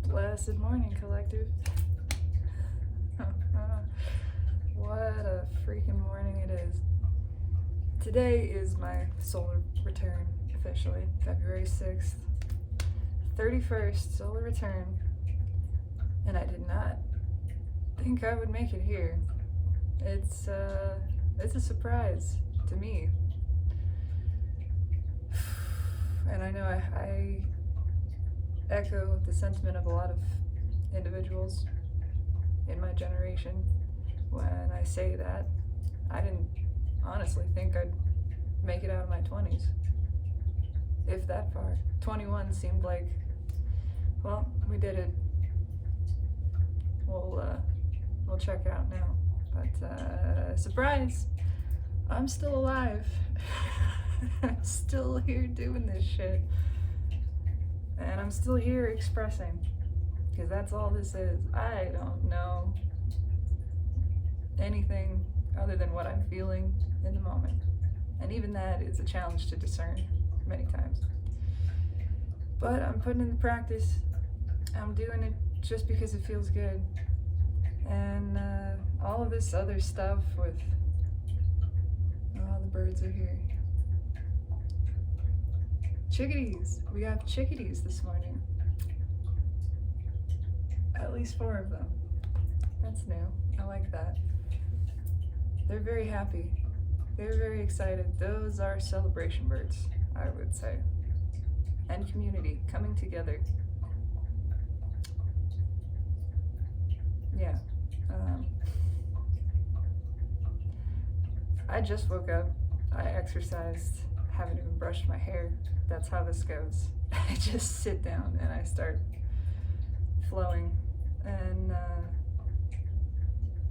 Blessed morning, collective. What a freaking morning it is. Today is my solar return, officially. February 6th. 31st solar return. And I did not think I would make it here. It's a surprise to me. And I know I echo the sentiment of a lot of individuals in my generation when I say that. I didn't honestly think I'd make it out of my 20s, if that far. 21 seemed like, well, we did it. We'll check out now. But surprise, I'm still alive. I'm still here doing this shit. And I'm still here expressing, because that's all this is. I don't know anything other than what I'm feeling in the moment. And even that is a challenge to discern many times. But I'm putting in the practice. I'm doing it just because it feels good. And all of this other stuff with, oh, the birds are here. Chickadees. We have chickadees this morning. At least 4 of them. That's new. I like that. They're very happy. They're very excited. Those are celebration birds, I would say. And community coming together. Yeah. I just woke up. I exercised. Haven't even brushed my hair. That's how this goes. I just sit down and I start flowing. And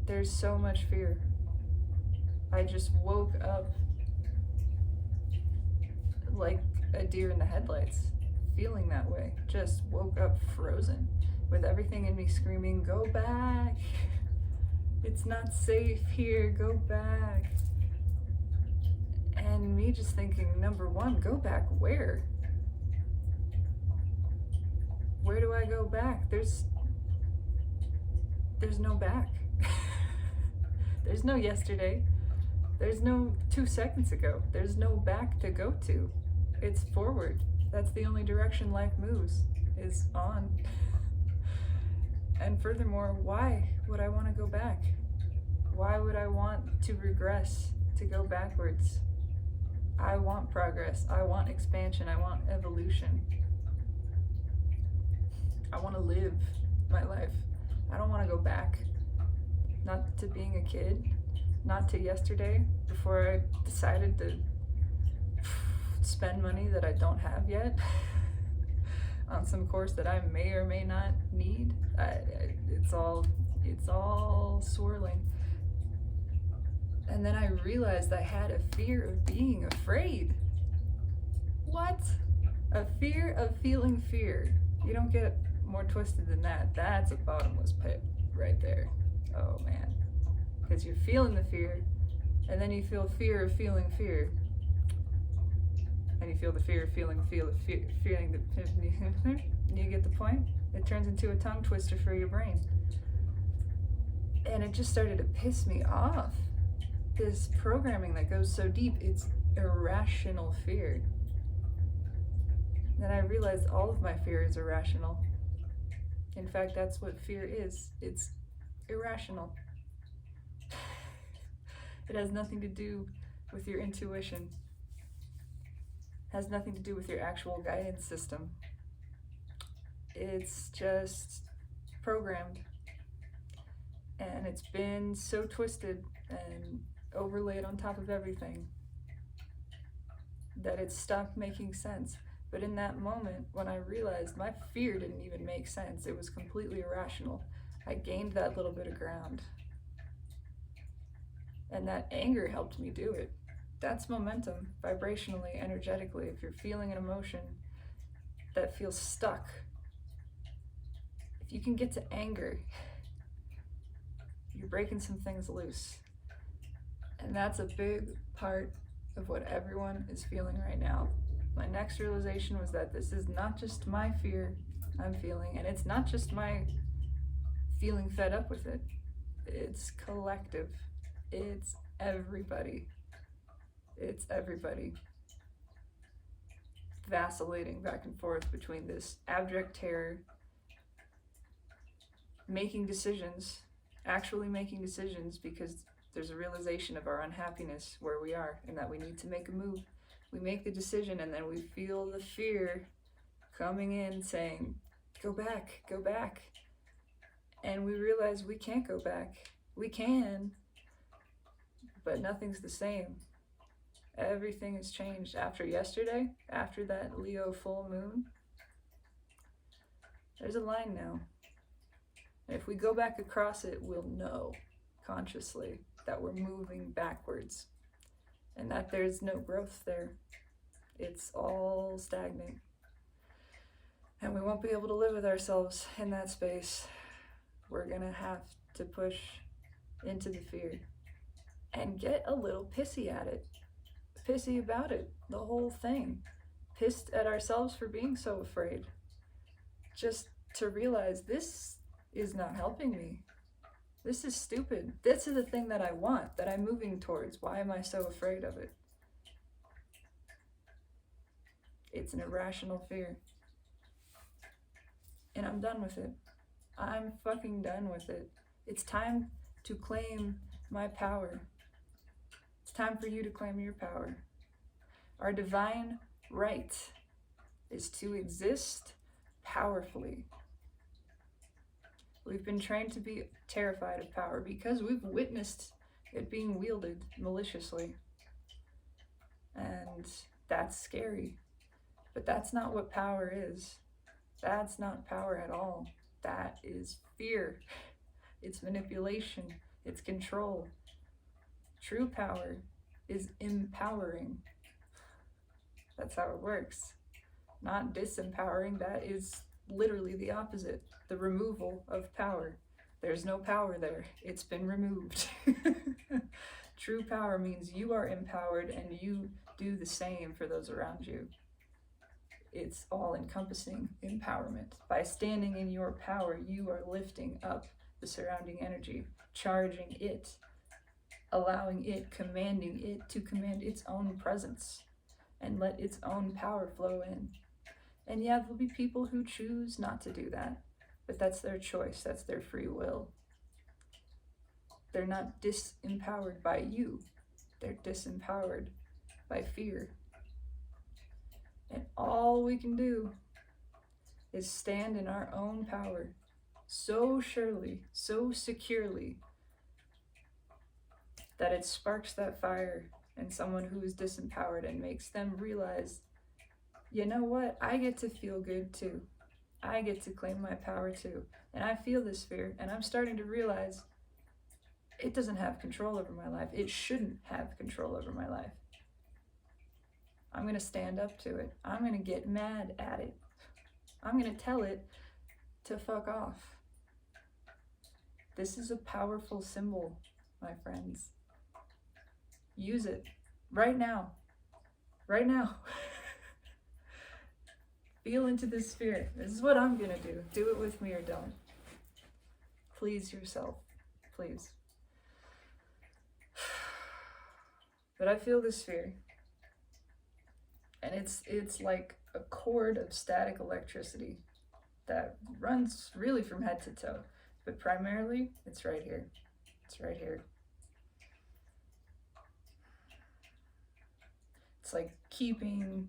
there's so much fear. I just woke up like a deer in the headlights, feeling that way. Just woke up frozen with everything in me screaming, "Go back. It's not safe here. Go back." And me just thinking, number one, go back where? Where do I go back? There's no back. There's no yesterday. There's no 2 seconds ago. There's no back to go to. It's forward. That's the only direction life moves, is on. And furthermore, why would I want to go back? Why would I want to regress, to go backwards? I want progress. I want expansion. I want evolution. I want to live my life. I don't want to go back. Not to being a kid. Not to yesterday, before I decided to spend money that I don't have yet on some course that I may or may not need. It's all swirling. And then I realized I had a fear of being afraid. What? A fear of feeling fear. You don't get more twisted than that. That's a bottomless pit right there. Oh man. Because you're feeling the fear, and then you feel fear of feeling fear. And you feel the fear of feeling the you get the point? It turns into a tongue twister for your brain. And it just started to piss me off. This programming that goes so deep, it's irrational fear. Then I realized all of my fear is irrational. In fact, that's what fear is. It's irrational. It has nothing to do with your intuition. It has nothing to do with your actual guidance system. It's just programmed. And it's been so twisted and overlaid on top of everything that it stopped making sense. But in that moment, when I realized my fear didn't even make sense, it was completely irrational, I gained that little bit of ground. And that anger helped me do it. That's momentum, vibrationally, energetically. If you're feeling an emotion that feels stuck, if you can get to anger, you're breaking some things loose. And that's a big part of what everyone is feeling right now. My next realization was that this is not just my fear, I'm feeling. And it's not just my feeling fed up with it. It's collective. It's everybody. It's everybody vacillating back and forth between this abject terror, making decisions, actually making decisions because there's a realization of our unhappiness where we are and that we need to make a move. We make the decision and then we feel the fear coming in saying, go back, go back. And we realize we can't go back. We can, but nothing's the same. Everything has changed after yesterday, after that Leo full moon. There's a line now. And if we go back across it, we'll know consciously that we're moving backwards and that there's no growth there. It's all stagnant. And we won't be able to live with ourselves in that space. We're gonna have to push into the fear and get a little pissy at it. Pissy about it, the whole thing. Pissed at ourselves for being so afraid. Just to realize this is not helping me. This is stupid. This is the thing that I want, that I'm moving towards. Why am I so afraid of it? It's an irrational fear. And I'm done with it. I'm fucking done with it. It's time to claim my power. It's time for you to claim your power. Our divine right is to exist powerfully. We've been trained to be terrified of power because we've witnessed it being wielded maliciously. And that's scary. But that's not what power is. That's not power at all. That is fear. It's manipulation. It's control. True power is empowering. That's how it works. Not disempowering. That is literally the opposite. The removal of power. There's no power there. It's been removed. True power means you are empowered and you do the same for those around you. It's all-encompassing empowerment. By standing in your power, you are lifting up the surrounding energy, charging it, allowing it, commanding it to command its own presence and let its own power flow in. And yeah, there'll be people who choose not to do that, but that's their choice, that's their free will. They're not disempowered by you, they're disempowered by fear. And all we can do is stand in our own power so surely, so securely, that it sparks that fire in someone who is disempowered and makes them realize, you know what, I get to feel good too. I get to claim my power too. And I feel this fear, and I'm starting to realize it doesn't have control over my life. It shouldn't have control over my life. I'm going to stand up to it. I'm going to get mad at it. I'm going to tell it to fuck off. This is a powerful symbol, my friends. Use it right now. Right now. Feel into this fear. This is what I'm going to do. Do it with me or don't. Please yourself. Please. But I feel this fear. And it's like a cord of static electricity that runs really from head to toe. But primarily, it's right here. It's right here. It's like keeping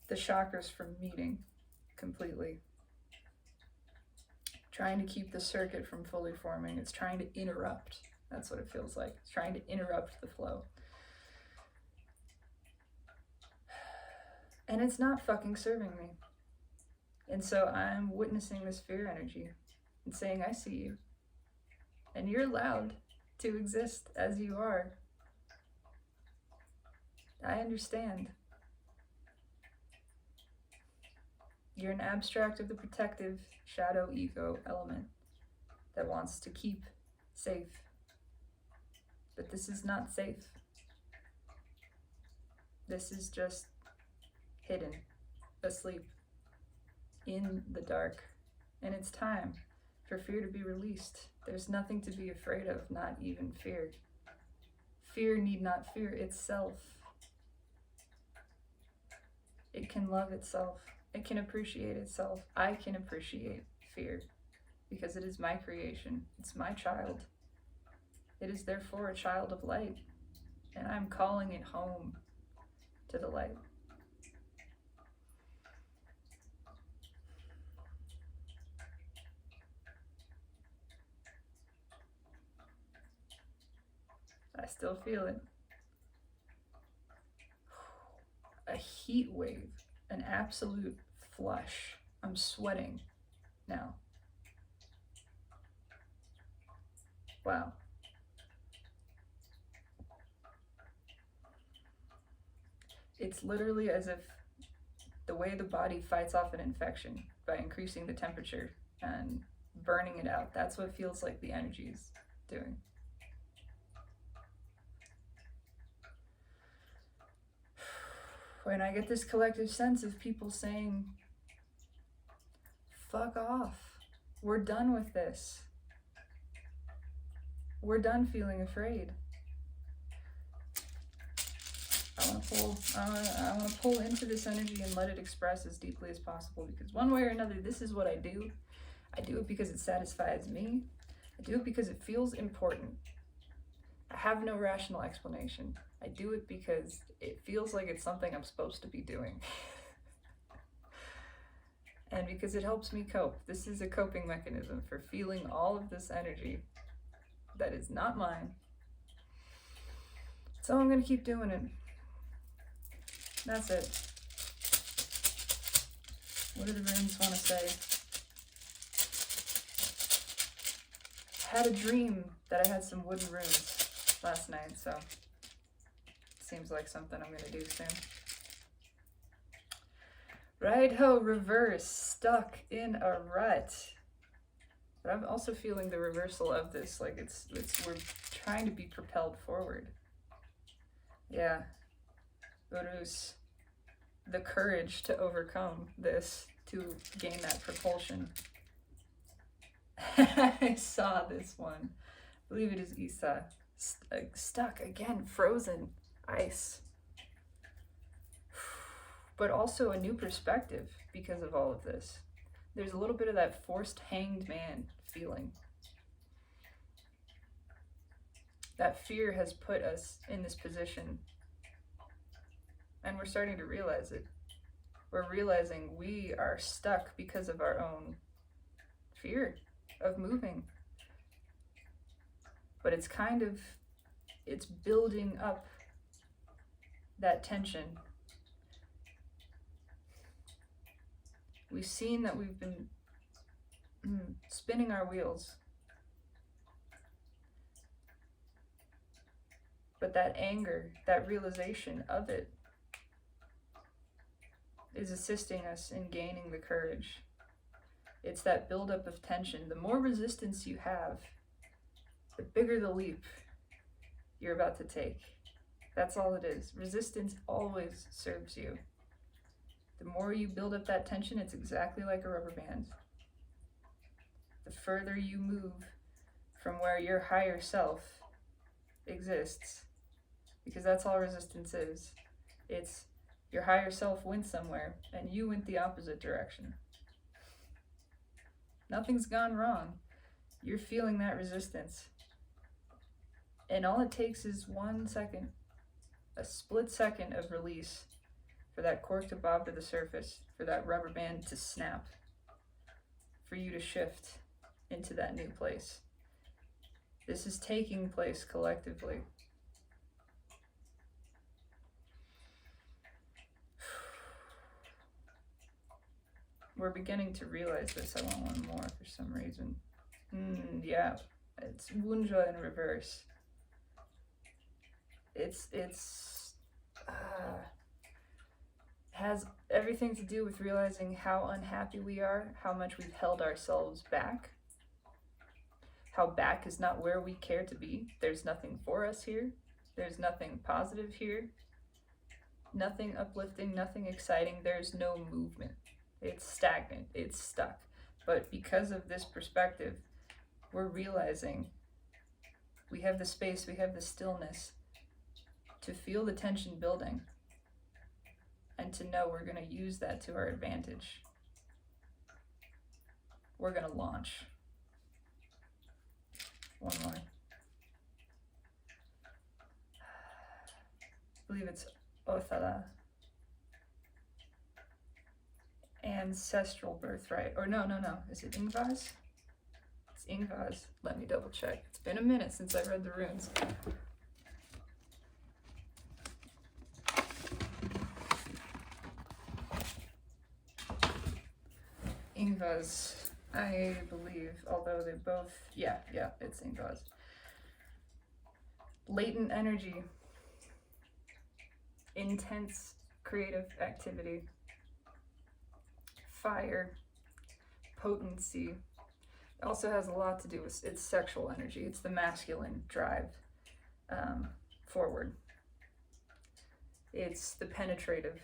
the chakras from meeting completely. Trying to keep the circuit from fully forming. It's trying to interrupt. That's what it feels like. It's trying to interrupt the flow. And it's not fucking serving me. And so I'm witnessing this fear energy and saying, I see you. And you're allowed to exist as you are. I understand. You're an abstract of the protective shadow ego element that wants to keep safe. But this is not safe. This is just hidden, asleep, in the dark. And it's time for fear to be released. There's nothing to be afraid of, not even fear. Fear need not fear itself. It can love itself. It can appreciate itself. I can appreciate fear because it is my creation. It's my child. It is therefore a child of light, and I'm calling it home to the light. I still feel it. A heat wave, an absolute flush. I'm sweating now. Wow. It's literally as if the way the body fights off an infection by increasing the temperature and burning it out. That's what feels like the energy is doing. When I get this collective sense of people saying, fuck off, we're done with this. We're done feeling afraid. I want to pull into this energy and let it express as deeply as possible, because one way or another, this is what I do. I do it because it satisfies me. I do it because it feels important. I have no rational explanation. I do it because it feels like it's something I'm supposed to be doing. And because it helps me cope. This is a coping mechanism for feeling all of this energy that is not mine. So I'm going to keep doing it. That's it. What do the runes want to say? I had a dream that I had some wooden runes last night, so it seems like something I'm going to do soon. Right ho, reverse, stuck in a rut. But I'm also feeling the reversal of this, like it's we're trying to be propelled forward. Yeah. Urus, the courage to overcome this, to gain that propulsion. I saw this one. I believe it is Isa. Stuck again, frozen, ice. But also a new perspective because of all of this. There's a little bit of that forced hanged man feeling. That fear has put us in this position. And we're starting to realize it. We're realizing we are stuck because of our own fear of moving. But it's building up that tension. We've seen that we've been spinning our wheels. But that anger, that realization of it, is assisting us in gaining the courage. It's that buildup of tension. The more resistance you have, the bigger the leap you're about to take. That's all it is. Resistance always serves you. The more you build up that tension, it's exactly like a rubber band. The further you move from where your higher self exists, because that's all resistance is. It's your higher self went somewhere, and you went the opposite direction. Nothing's gone wrong. You're feeling that resistance. And all it takes is 1 second, a split second of release for that cork to bob to the surface, for that rubber band to snap, for you to shift into that new place. This is taking place collectively. We're beginning to realize this. I want one more for some reason. Yeah, it's Wunja in reverse. Has everything to do with realizing how unhappy we are, how much we've held ourselves back, how back is not where we care to be. There's nothing for us here. There's nothing positive here. Nothing uplifting, nothing exciting. There's no movement. It's stagnant, it's stuck. But because of this perspective, we're realizing we have the space, we have the stillness to feel the tension building and to know we're going to use that to our advantage. We're going to launch. One more. I believe it's Othala. Ancestral birthright. Or no. Is it Ingvaz? It's Ingvaz. Let me double check. It's been a minute since I read the runes. Ingvaz, I believe, although they both, yeah, it's Ingvaz. Latent energy, intense creative activity, fire, potency. It also has a lot to do with its sexual energy. It's the masculine drive forward. It's the penetrative.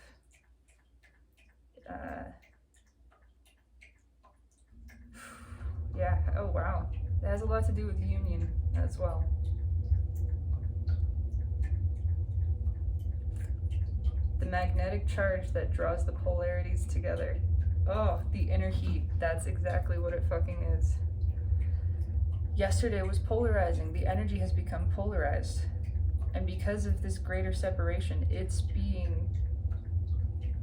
Yeah, oh wow. It has a lot to do with union as well. The magnetic charge that draws the polarities together. Oh, the inner heat. That's exactly what it fucking is. Yesterday was polarizing. The energy has become polarized. And because of this greater separation, it's being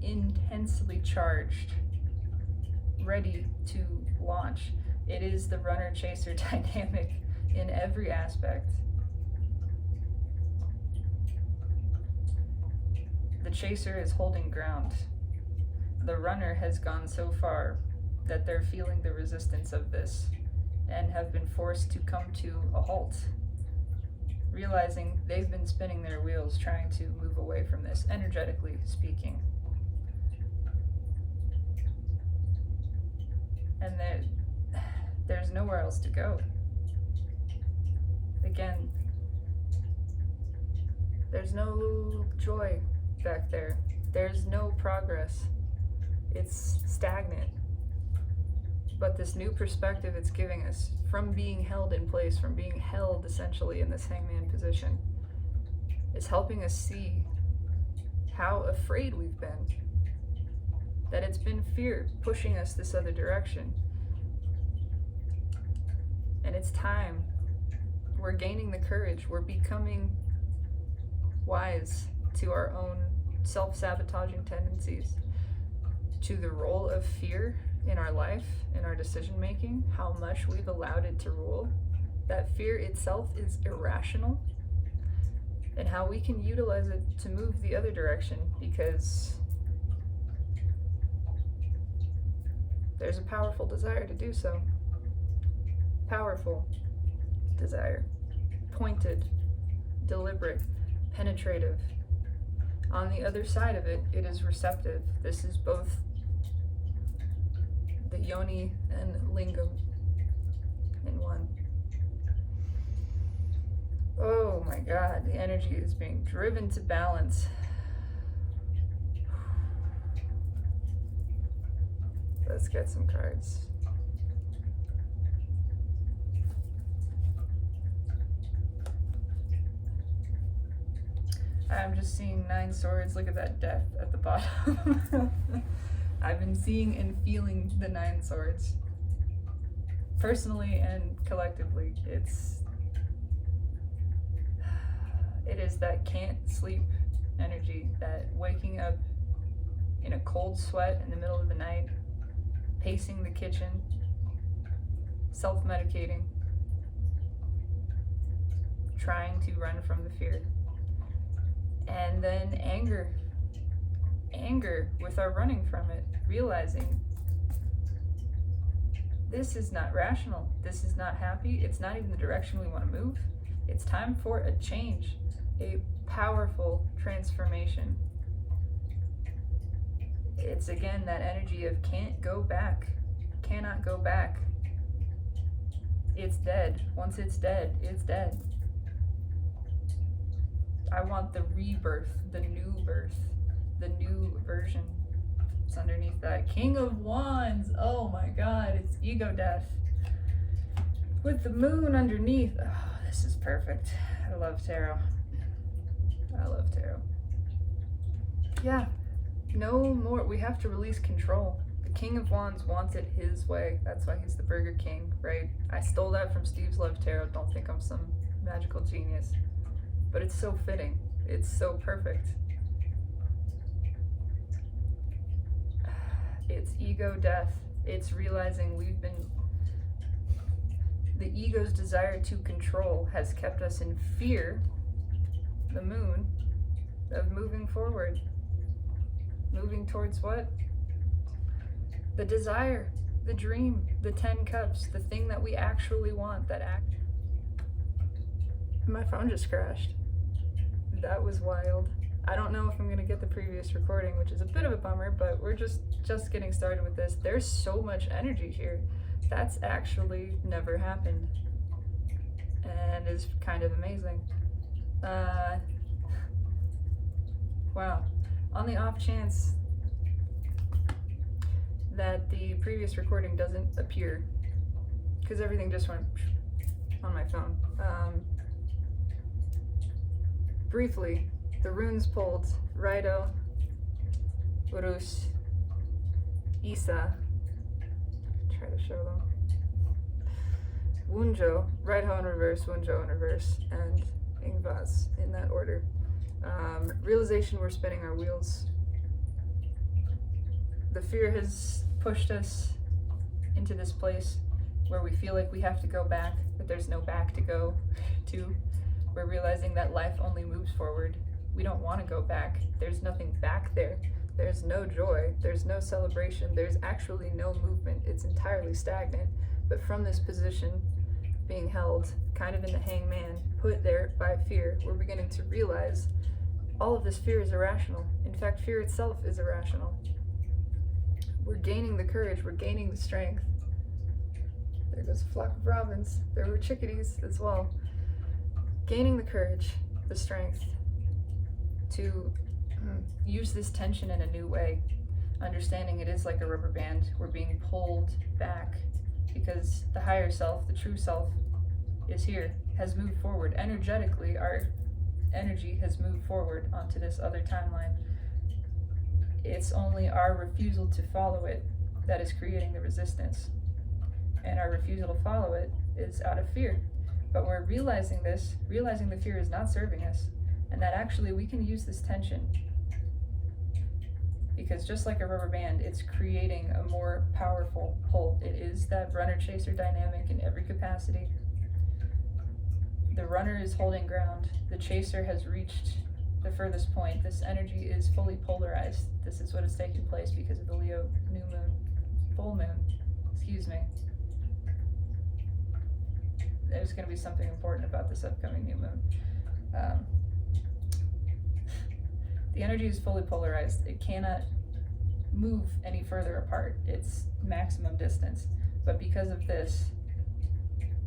intensely charged, ready to launch. It is the runner-chaser dynamic in every aspect. The chaser is holding ground. The runner has gone so far that they're feeling the resistance of this and have been forced to come to a halt, realizing they've been spinning their wheels trying to move away from this, energetically speaking. And there's nowhere else to go. Again, there's no joy back there. There's no progress. It's stagnant. But this new perspective it's giving us, from being held in place, from being held essentially in this hangman position, is helping us see how afraid we've been. That it's been fear pushing us this other direction. And it's time. We're gaining the courage. We're becoming wise to our own self-sabotaging tendencies, to the role of fear in our life, in our decision making, how much we've allowed it to rule. That fear itself is irrational, and how we can utilize it to move the other direction, because there's a powerful desire to do so. Powerful desire. Pointed, deliberate, penetrative. On the other side of it, it is receptive. This is both the yoni and lingam in one. Oh my God, the energy is being driven to balance. Let's get some cards. I'm just seeing 9 swords. Look at that death at the bottom. I've been seeing and feeling the 9 swords. Personally and collectively. It is that can't sleep energy, that waking up in a cold sweat in the middle of the night, pacing the kitchen, self-medicating, trying to run from the fear. And then anger with our running from it, realizing this is not rational, this is not happy, it's not even the direction we want to move. It's time for a change, a powerful transformation. It's again that energy of can't go back, cannot go back. It's dead. Once it's dead, it's dead. I want the rebirth, the new birth, the new version. What's underneath that? King of Wands. Oh my god, it's ego death. With the moon underneath. Oh, this is perfect. I love tarot. I love tarot. Yeah, no more. We have to release control. The King of Wands wants it his way. That's why he's the Burger King, right? I stole that from Steve's Love Tarot. Don't think I'm some magical genius. But it's so fitting. It's so perfect. It's ego death. It's realizing we've been... The ego's desire to control has kept us in fear, the moon, of moving forward. Moving towards what? The desire, the dream, the 10 cups, the thing that we actually want, that act. My phone just crashed. That was wild. I don't know if I'm gonna get the previous recording, which is a bit of a bummer, but we're just getting started with this. There's so much energy here. That's actually never happened, and is kind of amazing. Wow. On the off chance that the previous recording doesn't appear, because everything just went on my phone. Briefly, the runes pulled Raido, Urus, Isa. Try to show them. Wunjo, Raido in reverse, Wunjo in reverse, and Ingvaz in that order. Realization we're spinning our wheels. The fear has pushed us into this place where we feel like we have to go back, but there's no back to go to. We're realizing that life only moves forward. We don't want to go back. There's nothing back there. There's no joy. There's no celebration. There's actually no movement. It's entirely stagnant. But from this position, being held kind of in the hangman, put there by fear, we're beginning to realize all of this fear is irrational. In fact, fear itself is irrational. We're gaining the courage. We're gaining the strength. There goes a flock of robins. There were chickadees as well. Gaining the courage, the strength to use this tension in a new way, understanding it is like a rubber band. We're being pulled back because the higher self, the true self, is here, has moved forward. Energetically, our energy has moved forward onto this other timeline. It's only our refusal to follow it that is creating the resistance. And our refusal to follow it is out of fear. But we're realizing this, realizing the fear is not serving us, and that actually we can use this tension. Because just like a rubber band, it's creating a more powerful pull. It is that runner-chaser dynamic in every capacity. The runner is holding ground. The chaser has reached the furthest point. This energy is fully polarized. This is what is taking place because of the Leo new moon, full moon, excuse me. There's going to be something important about this upcoming new moon. The energy is fully polarized. It cannot move any further apart. It's maximum distance. But because of this,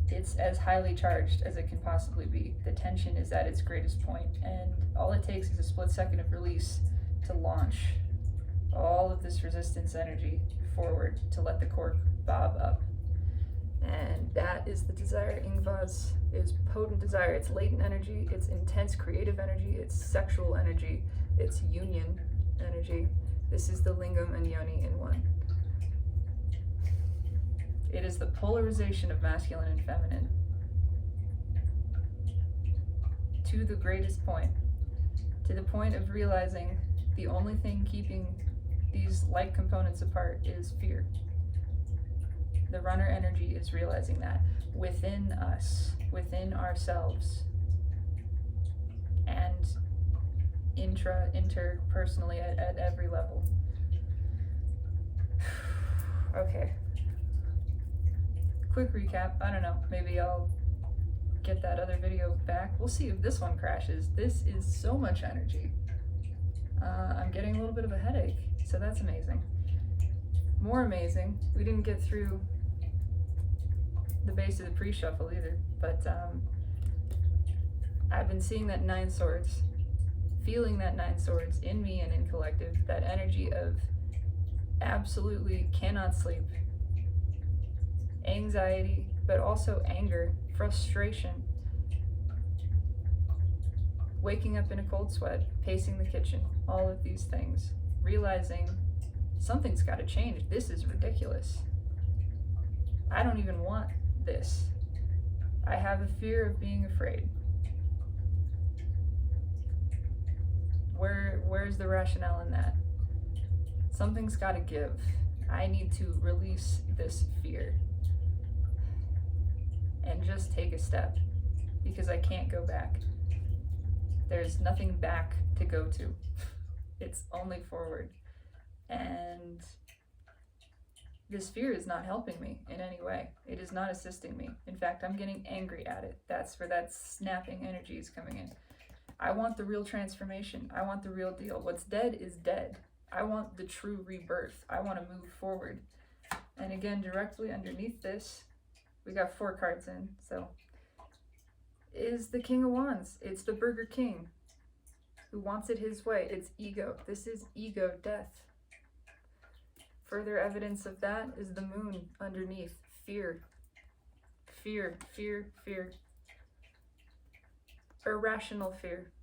it's as highly charged as it can possibly be. The tension is at its greatest point, and all it takes is a split second of release to launch all of this resistance energy forward to let the cork bob up. And that is the desire. Ingvaz is potent desire. It's latent energy, it's intense creative energy, it's sexual energy, it's union energy. This is the lingam and yoni in one. It is the polarization of masculine and feminine to the greatest point, to the point of realizing the only thing keeping these like components apart is fear. The runner energy is realizing that within us, within ourselves, and interpersonally at every level. Okay. Quick recap. I don't know, maybe I'll get that other video back. We'll see if this one crashes. This is so much energy. I'm getting a little bit of a headache, so that's amazing. More amazing, we didn't get through the base of the pre-shuffle either, but I've been seeing that 9 swords, feeling that 9 swords in me and in collective, that energy of absolutely cannot sleep. Anxiety, but also anger, frustration. Waking up in a cold sweat, pacing the kitchen, all of these things. Realizing something's got to change. This is ridiculous. I don't even want this. I have a fear of being afraid. Where's the rationale in that? Something's got to give. I need to release this fear and just take a step, because I can't go back. There's nothing back to go to. It's only forward. And this fear is not helping me in any way. It is not assisting me. In fact, I'm getting angry at it. That's where that snapping energy is coming in. I want the real transformation. I want the real deal. What's dead is dead. I want the true rebirth. I want to move forward. And again, directly underneath this, we got 4 cards in, so, is the King of Wands. It's the Burger King who wants it his way. It's ego. This is ego death. Further evidence of that is the moon underneath. Fear. Fear, fear, fear. Irrational fear.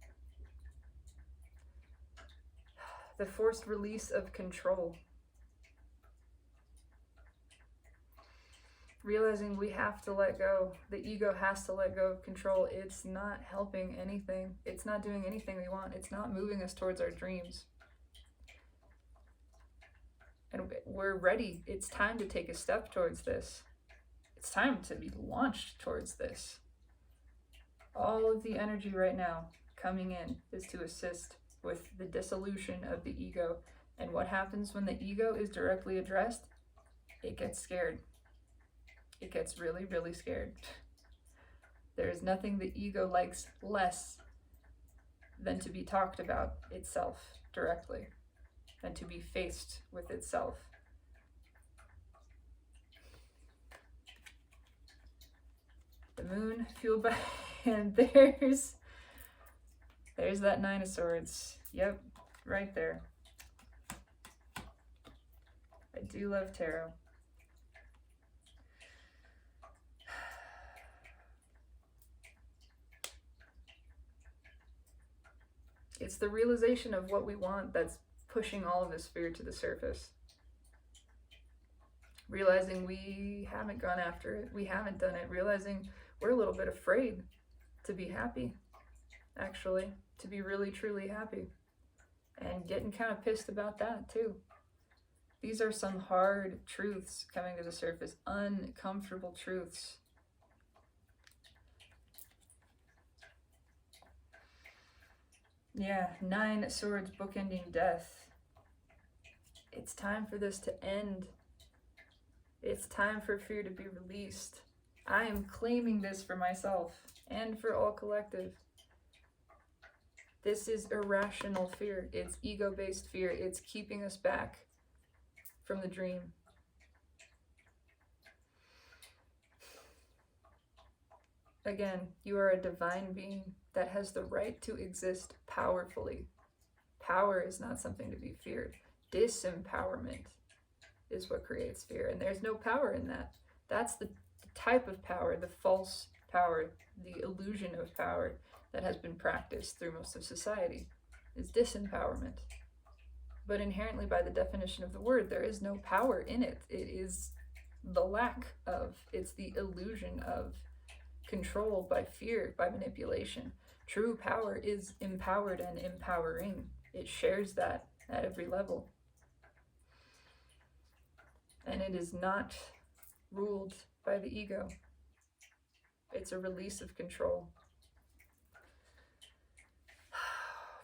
The forced release of control. Realizing we have to let go. The ego has to let go of control. It's not helping anything. It's not doing anything we want. It's not moving us towards our dreams. And we're ready. It's time to take a step towards this. It's time to be launched towards this. All of the energy right now coming in is to assist with the dissolution of the ego. And what happens when the ego is directly addressed? It gets scared. It gets really, really scared. There is nothing the ego likes less than to be talked about itself directly, than to be faced with itself. The moon fueled by, and there's that 9 of Swords. Yep, right there. I do love tarot. It's the realization of what we want that's pushing all of this fear to the surface. Realizing we haven't gone after it, we haven't done it, realizing we're a little bit afraid to be happy, actually, to be really, truly happy, and getting kind of pissed about that too. These are some hard truths coming to the surface, uncomfortable truths. Yeah, 9 Swords, bookending death. It's time for this to end. It's time for fear to be released. I am claiming this for myself and for all collective. This is irrational fear. It's ego-based fear. It's keeping us back from the dream. Again, you are a divine being that has the right to exist powerfully. Power is not something to be feared. Disempowerment is what creates fear, and there's no power in that. That's the type of power, the false power, the illusion of power that has been practiced through most of society, is disempowerment. But inherently, by the definition of the word, there is no power in it. It is the lack of, it's the illusion of control by fear, by manipulation. True power is empowered and empowering. It shares that at every level. And it is not ruled by the ego. It's a release of control.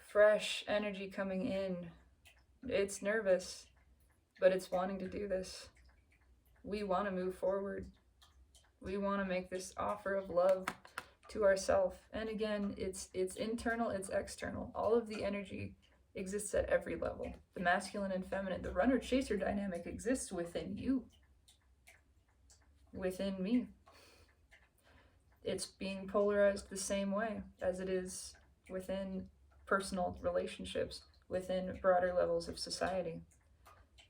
Fresh energy coming in. It's nervous, but it's wanting to do this. We want to move forward. We want to make this offer of love to ourselves. And again, it's internal, it's external. All of the energy exists at every level. The masculine and feminine, the runner-chaser dynamic exists within you, within me. It's being polarized the same way as it is within personal relationships, within broader levels of society.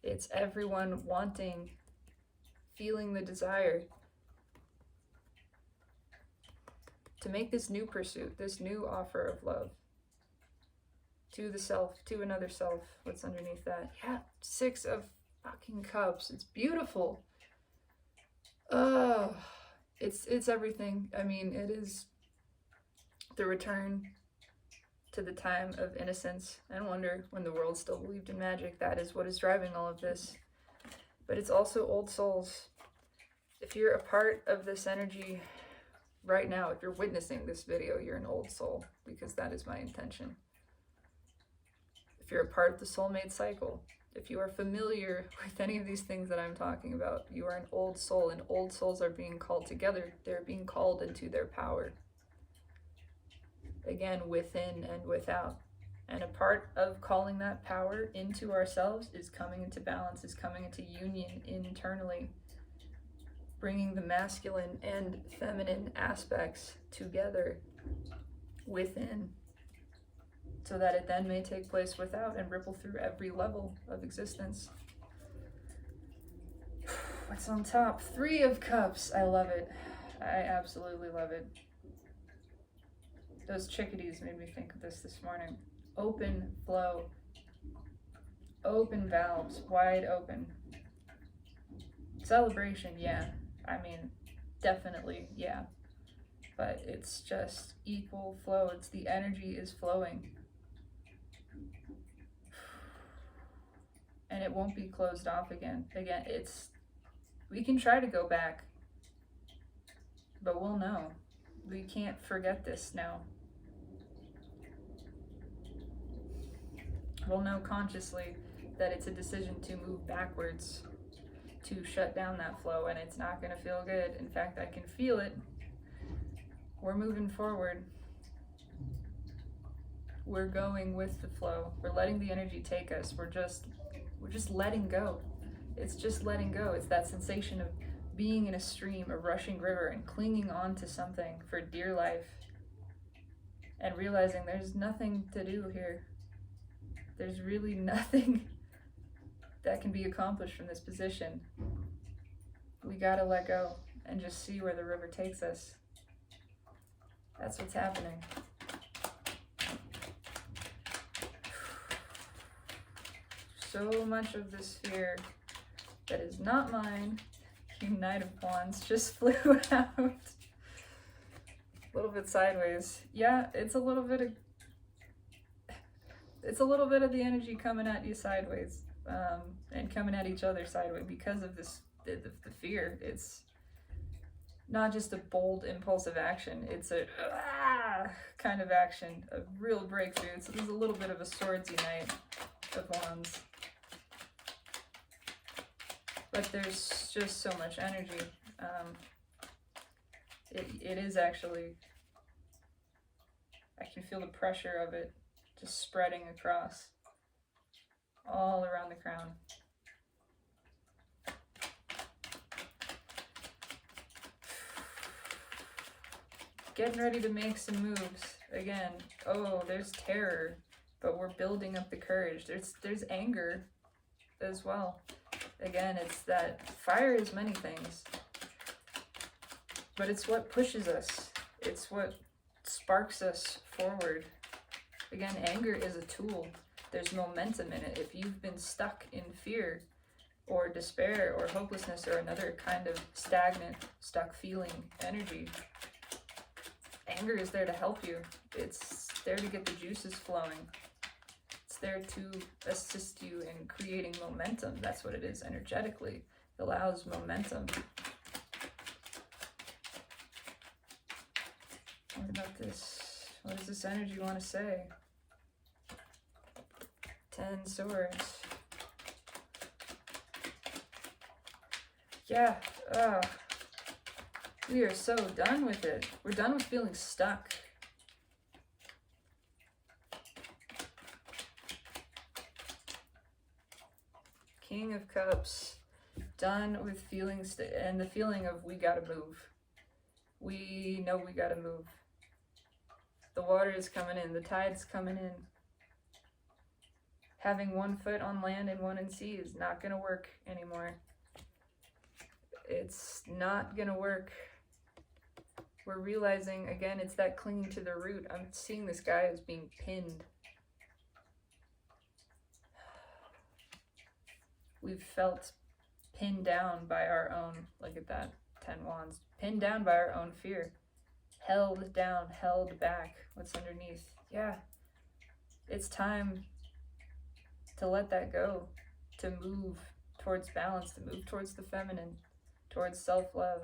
It's everyone wanting, feeling the desire to make this new pursuit, this new offer of love to the self, to another self. What's underneath that? Yeah, 6 of fucking cups. It's beautiful. Oh, it's everything. I mean, it is the return to the time of innocence and wonder when the world still believed in magic. That is what is driving all of this. But it's also old souls. If you're a part of this energy right now, if you're witnessing this video, you're an old soul, because that is my intention. If you're a part of the soulmate cycle, if you are familiar with any of these things that I'm talking about, you are an old soul, and old souls are being called together. They're being called into their power. Again, within and without. And a part of calling that power into ourselves is coming into balance, is coming into union internally, bringing the masculine and feminine aspects together within, so that it then may take place without and ripple through every level of existence. What's on top? 3 of Cups. I love it. I absolutely love it. Those chickadees made me think of this morning. Open flow. Open valves. Wide open. Celebration, yeah. I mean, definitely, yeah. But it's just equal flow. It's the energy is flowing. And it won't be closed off again. Again, we can try to go back, but we'll know. We can't forget this now. We'll know consciously that it's a decision to move backwards, to shut down that flow, and it's not going to feel good. In fact, I can feel it. We're moving forward. We're going with the flow. We're letting the energy take us. We're just letting go. It's just letting go. It's that sensation of being in a stream, a rushing river, and clinging on to something for dear life, and realizing there's nothing to do here. There's really nothing that can be accomplished from this position. We gotta let go and just see where the river takes us. That's what's happening. So much of this fear that is not mine. Knight of Wands just flew out. A little bit sideways. Yeah, it's a little bit of the energy coming at you sideways, and coming at each other sideways because of this, the fear. It's not just a bold, impulsive action. It's a kind of action, a real breakthrough. So there's a little bit of a swordsy Knight of Wands. But there's just so much energy. It is actually, I can feel the pressure of it just spreading across all around the crown. Getting ready to make some moves. Again, oh, there's terror, but we're building up the courage. There's anger as well. Again, it's that fire is many things, but it's what pushes us. It's what sparks us forward. Again, anger is a tool. There's momentum in it. If you've been stuck in fear or despair or hopelessness or another kind of stagnant, stuck feeling energy, anger is there to help you. It's there to get the juices flowing. There to assist you in creating momentum. That's what it is energetically. It allows momentum. What about this? What does this energy want to say? 10 swords. Yeah, we are so done with it. We're done with feeling stuck. King of Cups, done with feelings and the feeling of we gotta move. We know we gotta move. The water is coming in, the tide's coming in. Having one foot on land and one in sea is not going to work anymore. It's not going to work. We're realizing, again, it's that clinging to the root. I'm seeing this guy as being pinned. We've felt pinned down by our own, look at that, 10 wands, pinned down by our own fear. Held down, held back. What's underneath? Yeah, it's time to let that go, to move towards balance, to move towards the feminine, towards self-love.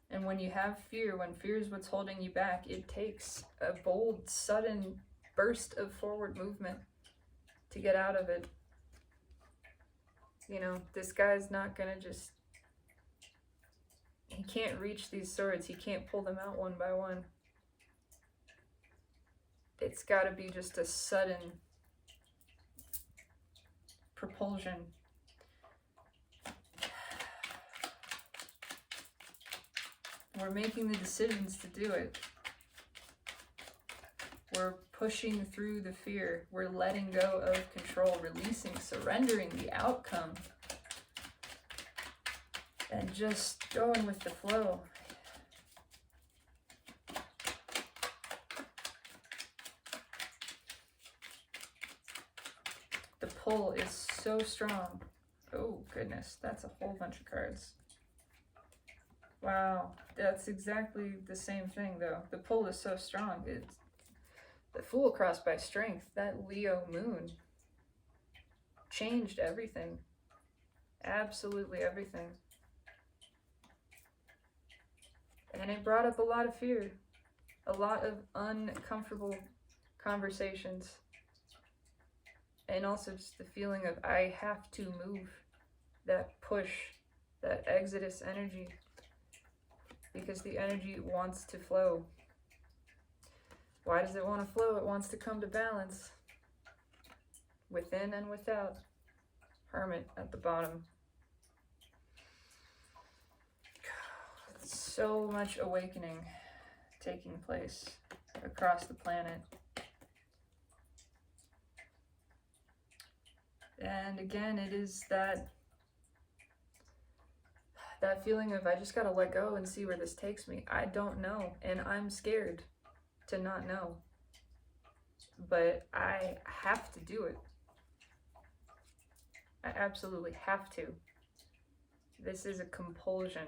And when you have fear, when fear is what's holding you back, it takes a bold, sudden burst of forward movement to get out of it. You know, this guy's not gonna just, he can't reach these swords, he can't pull them out one by one. It's gotta be just a sudden propulsion. We're making the decisions to do it. We're pushing through the fear. We're letting go of control, releasing, surrendering the outcome, and just going with the flow. The pull is so strong. Oh goodness, that's a whole bunch of cards. Wow, that's exactly the same thing though. The pull is so strong. It's the Fool crossed by strength. That Leo moon changed everything. Absolutely everything. And it brought up a lot of fear. A lot of uncomfortable conversations. And also just the feeling of I have to move. That push. That exodus energy. Because the energy wants to flow. Why does it want to flow? It wants to come to balance. Within and without. Hermit at the bottom. So much awakening taking place across the planet. And again, it is that feeling of I just gotta let go and see where this takes me. I don't know, and I'm scared to not know. But I have to do it. I absolutely have to. This is a compulsion.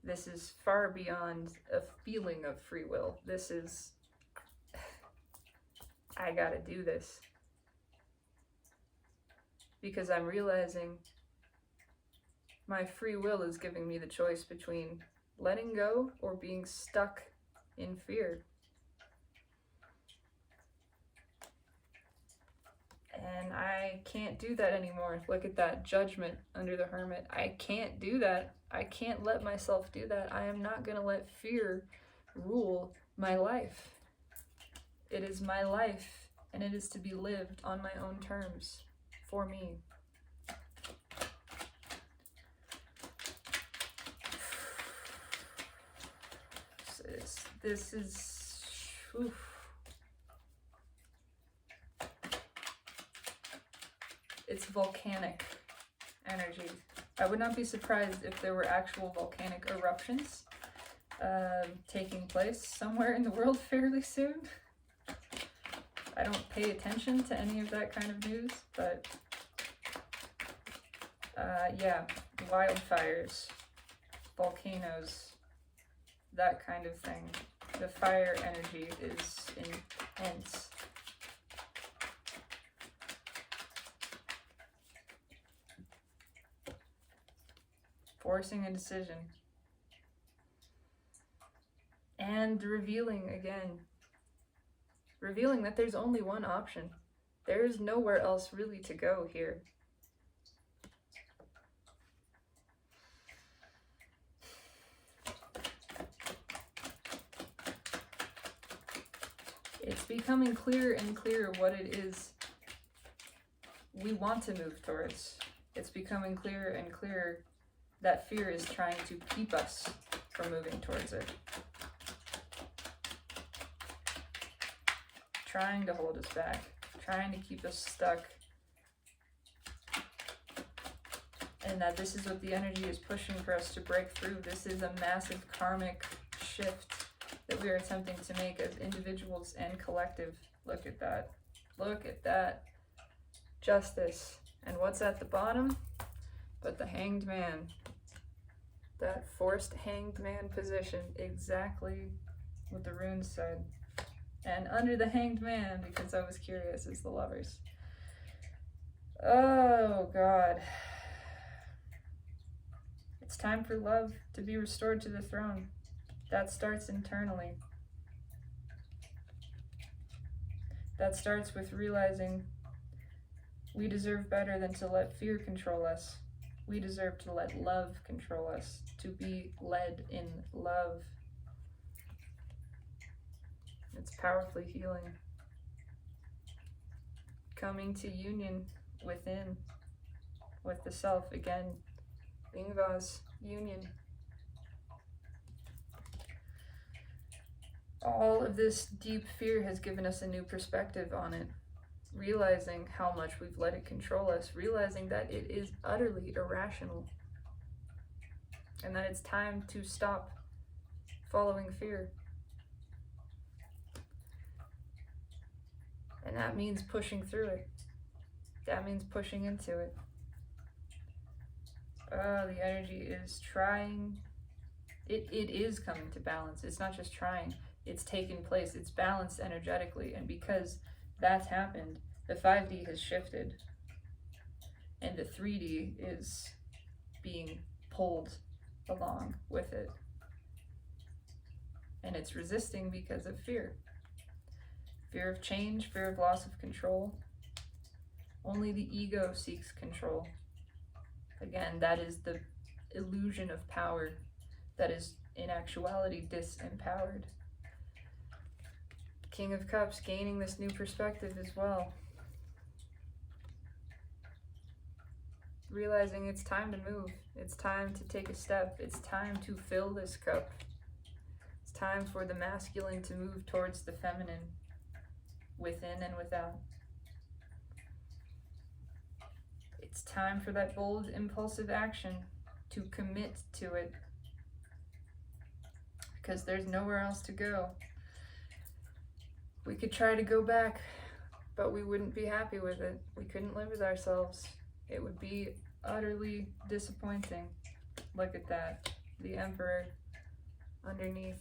This is far beyond a feeling of free will. This is, I gotta do this. Because I'm realizing my free will is giving me the choice between letting go or being stuck in fear. And I can't do that anymore. Look at that judgment under the Hermit. I can't do that. I can't let myself do that. I am not going to let fear rule my life. It is my life, and it is to be lived on my own terms, for me. This is, oof. It's volcanic energy. I would not be surprised if there were actual volcanic eruptions taking place somewhere in the world fairly soon. I don't pay attention to any of that kind of news, but yeah, wildfires, volcanoes, that kind of thing. The fire energy is intense. Forcing a decision. And revealing again. Revealing that there's only one option. There's nowhere else really to go here. It's becoming clearer and clearer what it is we want to move towards. It's becoming clearer and clearer that fear is trying to keep us from moving towards it. trying to hold us back, trying to keep us stuck. And that this is what the energy is pushing for us to break through. This is a massive karmic shift that we are attempting to make as individuals and collective. Look at that. Look at that. Justice. And what's at the bottom? But the Hanged Man. That forced Hanged Man position. Exactly what the runes said. And under the Hanged Man, because I was curious, is the Lovers. Oh, God. It's time for love to be restored to the throne. That starts internally. That starts with realizing we deserve better than to let fear control us. We deserve to let love control us, to be led in love. It's powerfully healing. Coming to union within, with the self. Again, Ingvar's union. All of this deep fear has given us a new perspective on it. Realizing how much we've let it control us. Realizing that it is utterly irrational. And that it's time to stop following fear. And that means pushing through it. That means pushing into it. The energy is trying. It is coming to balance. It's not just trying. It's taken place. It's balanced energetically. And because that's happened, the 5D has shifted. And the 3D is being pulled along with it. And it's resisting because of fear. Fear of change, fear of loss of control. Only the ego seeks control. Again, that is the illusion of power that is in actuality disempowered. King of Cups gaining this new perspective as well. Realizing it's time to move. It's time to take a step. It's time to fill this cup. It's time for the masculine to move towards the feminine, within and without. It's time for that bold, impulsive action to commit to it. Because there's nowhere else to go. We could try to go back, but we wouldn't be happy with it. We couldn't live with ourselves. It would be utterly disappointing. Look at that. The Emperor underneath.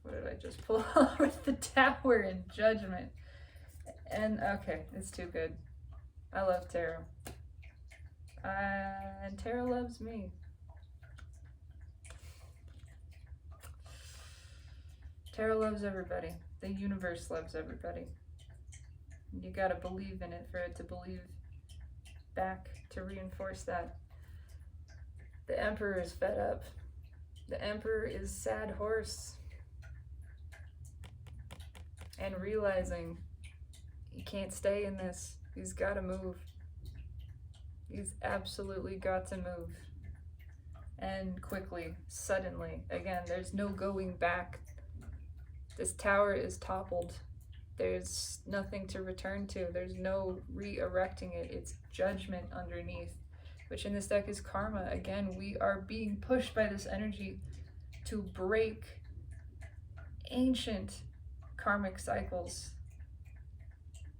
What did I just pull with the Tower and Judgment? And okay, it's too good. I love tarot. And tarot loves me. Tarot loves everybody. The universe loves everybody. You gotta believe in it for it to believe back, to reinforce that. The Emperor is fed up. The Emperor is sad horse. And realizing he can't stay in this. He's gotta move. He's absolutely got to move. And quickly, suddenly. Again, there's no going back. This tower is toppled. There's nothing to return to. There's no re-erecting it. It's judgment underneath, which in this deck is karma. Again, we are being pushed by this energy to break ancient karmic cycles,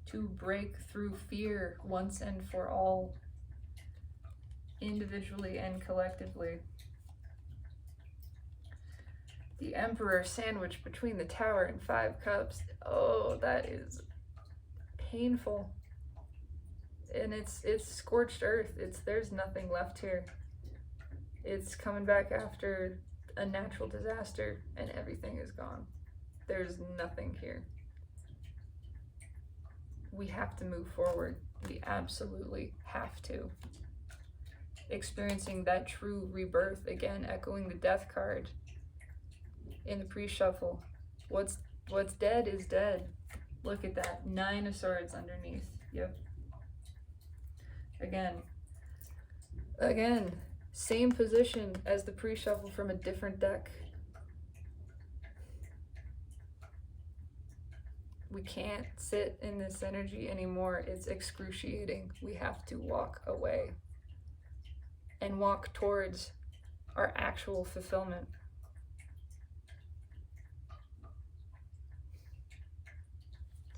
to break through fear once and for all, individually and collectively. The Emperor sandwiched between the Tower and 5 Cups. Oh, that is painful. And it's scorched earth. There's nothing left here. It's coming back after a natural disaster and everything is gone. There's nothing here. We have to move forward. We absolutely have to. Experiencing that true rebirth, again, echoing the Death card in the pre-shuffle. What's dead is dead. Look at that. 9 of Swords underneath. Yep. Again, same position as the pre-shuffle from a different deck. We can't sit in this energy anymore. It's excruciating. We have to walk away and walk towards our actual fulfillment.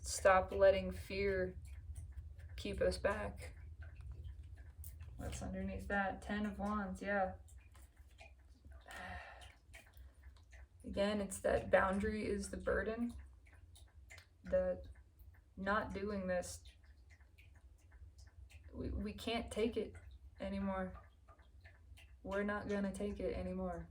Stop letting fear keep us back. What's underneath that? 10 of Wands, yeah. Again, it's that boundary is the burden. That not doing this, we can't take it anymore. We're not gonna take it anymore.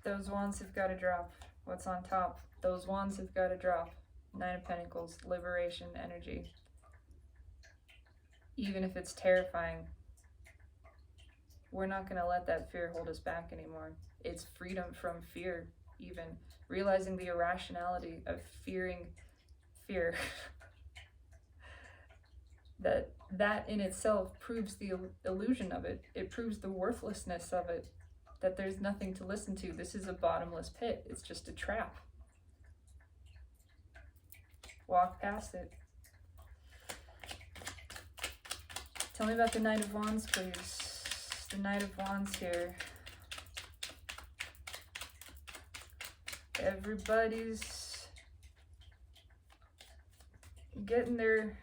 Those wands have got to drop. What's on top? Those wands have got to drop. 9 of Pentacles, liberation energy. Even if it's terrifying, we're not going to let that fear hold us back anymore. It's freedom from fear, even. Realizing the irrationality of fearing fear. that in itself proves the illusion of it. It proves the worthlessness of it. That there's nothing to listen to. This is a bottomless pit. It's just a trap. Walk past it. Tell me about the Knight of Wands, please. The Knight of Wands here. Everybody's getting their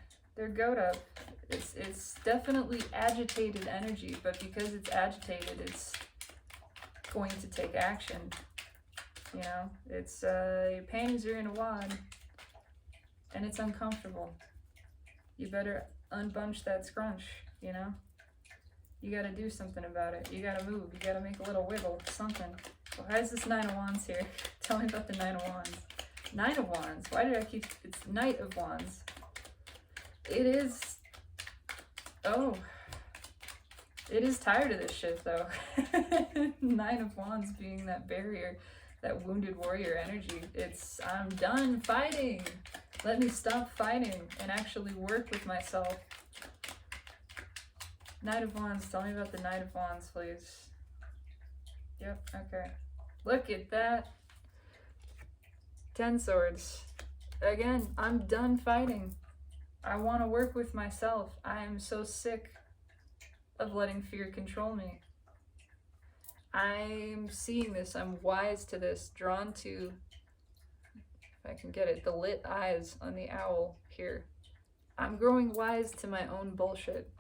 goat up. It's definitely agitated energy, but because it's agitated, it's going to take action. You know, it's your panties are in a wad and it's uncomfortable. You better unbunch that scrunch, you know? You gotta do something about it. You gotta move. You gotta make a little wiggle, something. Well, why is this 9 of Wands here? Tell me about the 9 of Wands. 9 of Wands. Why did I keep... It's Knight of Wands. It is... Oh. It is tired of this shit, though. 9 of Wands being that barrier, that wounded warrior energy. It's, I'm done fighting. Let me stop fighting and actually work with myself. Knight of Wands, tell me about the Knight of Wands, please. Yep, okay. Look at that. 10 Swords. Again, I'm done fighting. I want to work with myself. I am so sick of letting fear control me. I'm seeing this. I'm wise to this. Drawn to, if I can get it, the lit eyes on the owl here. I'm growing wise to my own bullshit.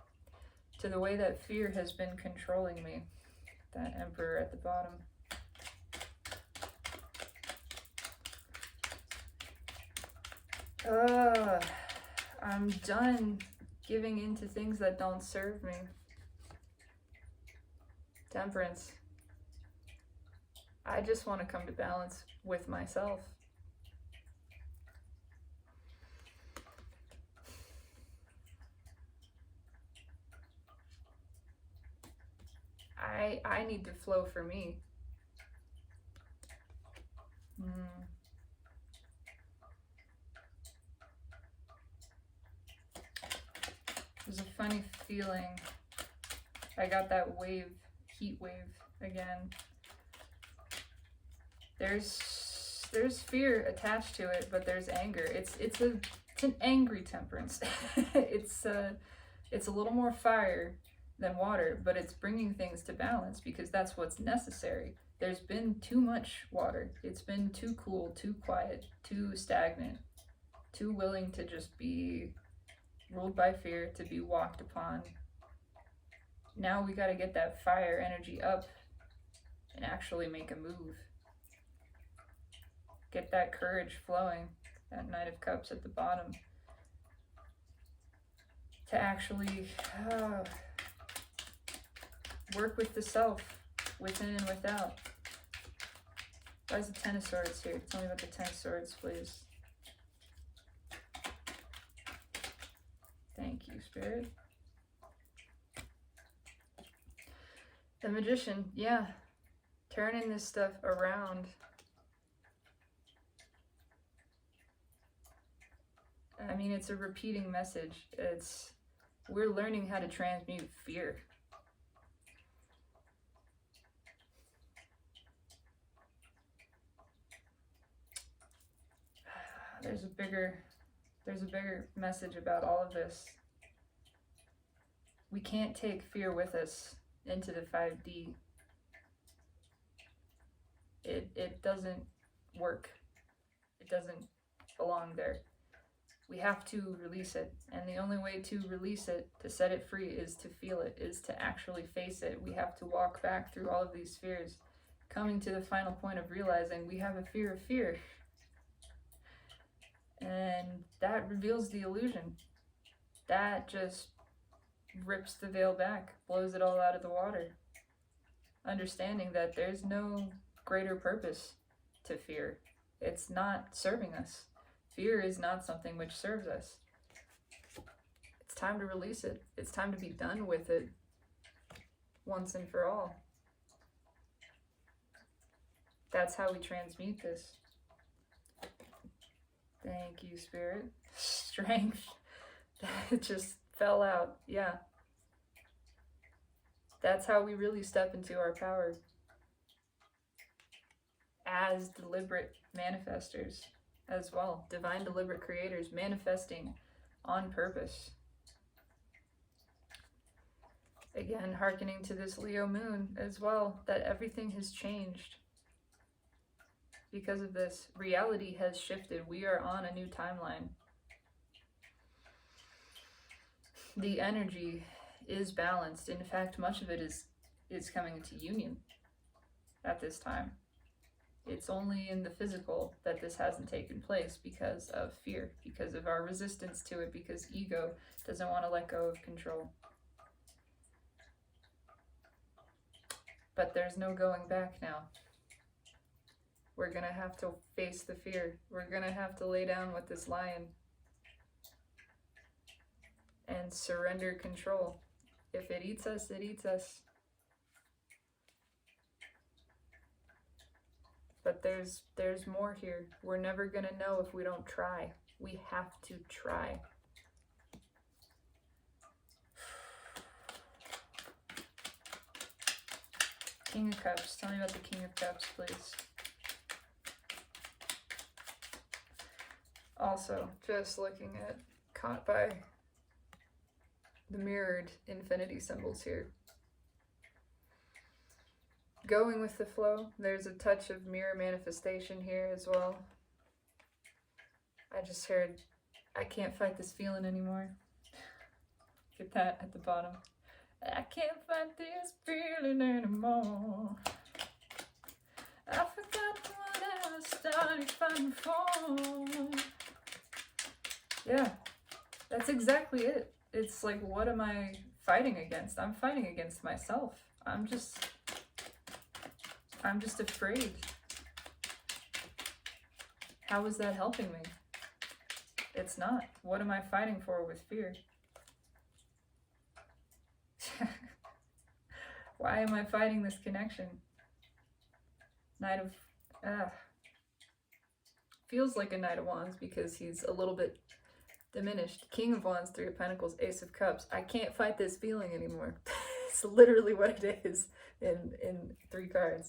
To the way that fear has been controlling me. That Emperor at the bottom. I'm done giving in to things that don't serve me. Temperance. I just want to come to balance with myself. I need to flow for me. There's a funny feeling. I got that wave, heat wave again. There's fear attached to it, but there's anger. It's an angry temperance. It's a little more fire than water, but it's bringing things to balance because that's what's necessary. There's been too much water. It's been too cool, too quiet, too stagnant, too willing to just be ruled by fear, to be walked upon. Now we got to get that fire energy up and actually make a move. Get that courage flowing, that Knight of Cups at the bottom. To actually work with the self, within and without. Why is the 10 of Swords here? Tell me about the 10 of Swords, please. Thank you, Spirit. The Magician, yeah. Turning this stuff around. I mean, it's a repeating message. We're learning how to transmute fear. there's a bigger message about all of this. We can't take fear with us into the 5D. It doesn't work. It doesn't belong there. We have to release it, and the only way to release it, to set it free, is to feel it, is to actually face it. We have to walk back through all of these fears, coming to the final point of realizing we have a fear of fear. And that reveals the illusion. That just rips the veil back, blows it all out of the water. Understanding that there's no greater purpose to fear. It's not serving us. Fear is not something which serves us. It's time to release it. It's time to be done with it once and for all. That's how we transmute this. Thank you, Spirit. Strength. It just fell out. Yeah. That's how we really step into our power. As deliberate manifestors as well. Divine deliberate creators manifesting on purpose. Again, hearkening to this Leo moon as well, that everything has changed. Because of this, reality has shifted. We are on a new timeline. The energy is balanced. In fact, much of it is coming into union at this time. It's only in the physical that this hasn't taken place because of fear, because of our resistance to it, because ego doesn't want to let go of control. But there's no going back now. We're going to have to face the fear. We're going to have to lay down with this lion and surrender control. If it eats us, it eats us. But there's more here. We're never going to know if we don't try. We have to try. King of Cups. Tell me about the King of Cups, please. Also, just looking at, caught by the mirrored infinity symbols here. Going with the flow, there's a touch of mirror manifestation here as well. I just heard, I can't fight this feeling anymore. Get that at the bottom. I can't fight this feeling anymore. I forgot what I started fighting for. Yeah, that's exactly it. It's like, what am I fighting against? I'm fighting against myself. I'm just afraid. How is that helping me? It's not. What am I fighting for with fear? Why am I fighting this connection? Knight of... feels like a Knight of Wands because he's a little bit diminished. King of Wands, Three of Pentacles, Ace of Cups. I can't fight this feeling anymore. It's literally what it is in 3 cards.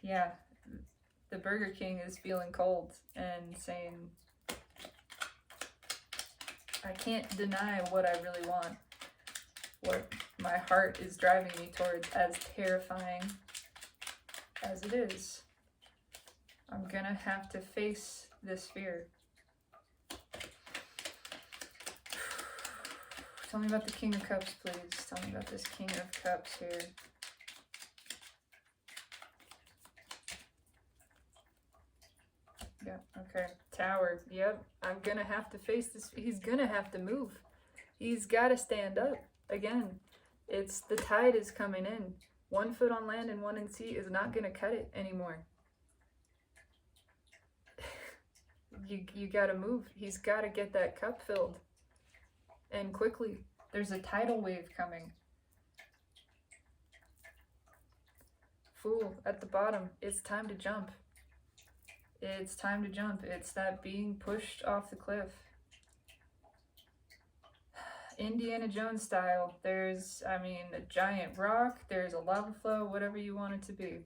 Yeah, the Burger King is feeling cold and saying, I can't deny what I really want, what my heart is driving me towards, as terrifying as it is. I'm gonna have to face this fear. Tell me about the King of Cups, please. Tell me about this King of Cups here. Yeah, okay. Tower. Yep. I'm gonna have to face this. He's gonna have to move. He's gotta stand up. Again, it's the tide is coming in. 1 foot on land and 1 in sea is not gonna cut it anymore. You gotta move. He's gotta get that cup filled. And quickly. There's a tidal wave coming. Fool at the bottom. It's time to jump. It's time to jump. It's that being pushed off the cliff. Indiana Jones style. There's, a giant rock. There's a lava flow, whatever you want it to be.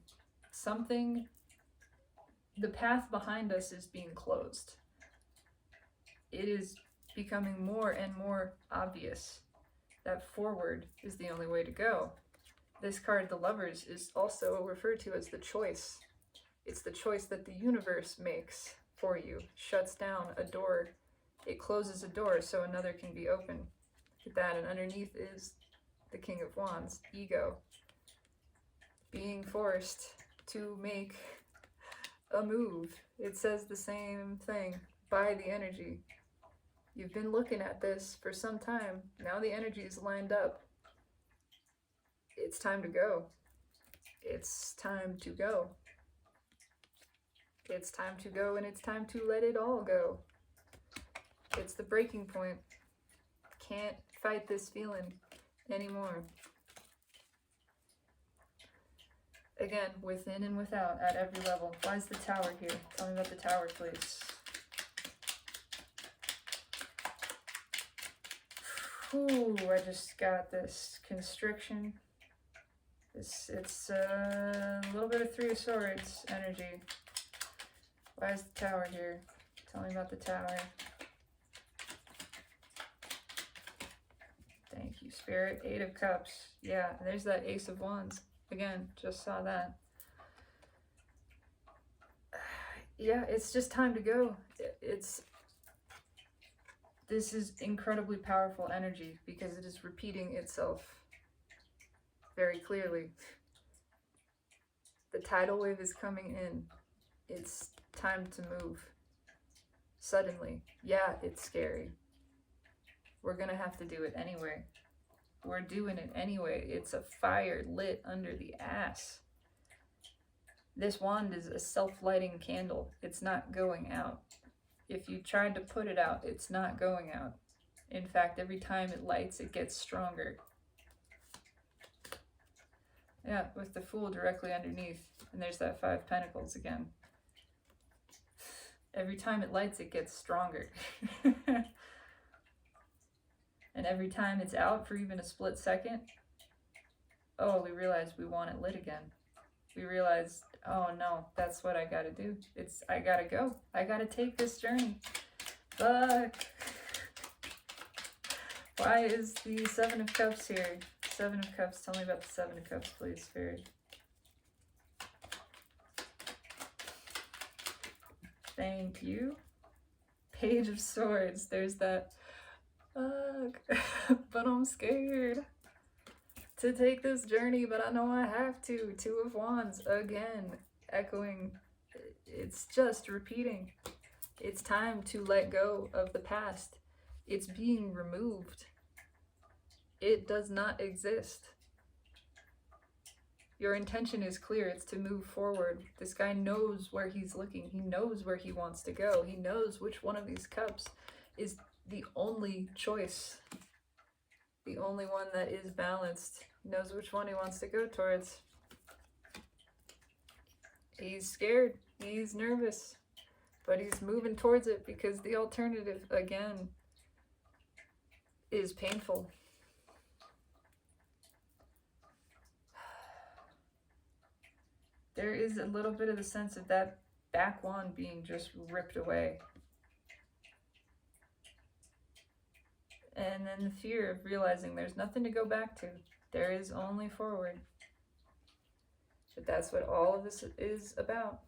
something, the path behind us is being closed. It is becoming more and more obvious that forward is the only way to go. This card, the Lovers, is also referred to as the choice. It's the choice that the universe makes for you. Shuts down a door. It closes a door so another can be open. Look at that, and underneath is the King of Wands, ego. Being forced to make a move. It says the same thing. By the energy. You've been looking at this for some time. Now the energy is lined up. It's time to go. It's time to go. It's time to go, and it's time to let it all go. It's the breaking point. Can't fight this feeling anymore. Again, within and without, at every level. Why is the Tower here? Tell me about the Tower, please. Ooh, I just got this constriction. It's a little bit of Three of Swords energy. Why is the Tower here? Tell me about the Tower. Thank you, Spirit. Eight of Cups. Yeah, there's that Ace of Wands. Again, just saw that. Yeah, it's just time to go. This is incredibly powerful energy because it is repeating itself very clearly. The tidal wave is coming in. It's time to move. Suddenly. Yeah, it's scary. We're gonna have to do it anyway. We're doing it anyway. It's a fire lit under the ass. This wand is a self-lighting candle. It's not going out. If you tried to put it out, it's not going out. In fact, every time it lights, it gets stronger. Yeah, with the Fool directly underneath. And there's that Five of Pentacles again. Every time it lights, it gets stronger. And every time it's out for even a split second, oh, we realize we want it lit again. We realize, oh no, that's what I gotta do. I gotta go. I gotta take this journey. Fuck. Why is the Seven of Cups here? Seven of Cups. Tell me about the Seven of Cups, please, Spirit. Thank you. Page of Swords. There's that. Fuck. But I'm scared to take this journey, but I know I have to. Two of Wands, again, echoing. It's just repeating. It's time to let go of the past. It's being removed. It does not exist. Your intention is clear. It's to move forward. This guy knows where he's looking. He knows where he wants to go. He knows which one of these cups is the only choice. The only one that is balanced. He knows which one he wants to go towards. He's scared. He's nervous. But he's moving towards it because the alternative, again, is painful. There is a little bit of the sense of that back wand being just ripped away. And then the fear of realizing there's nothing to go back to. There is only forward. But that's what all of this is about.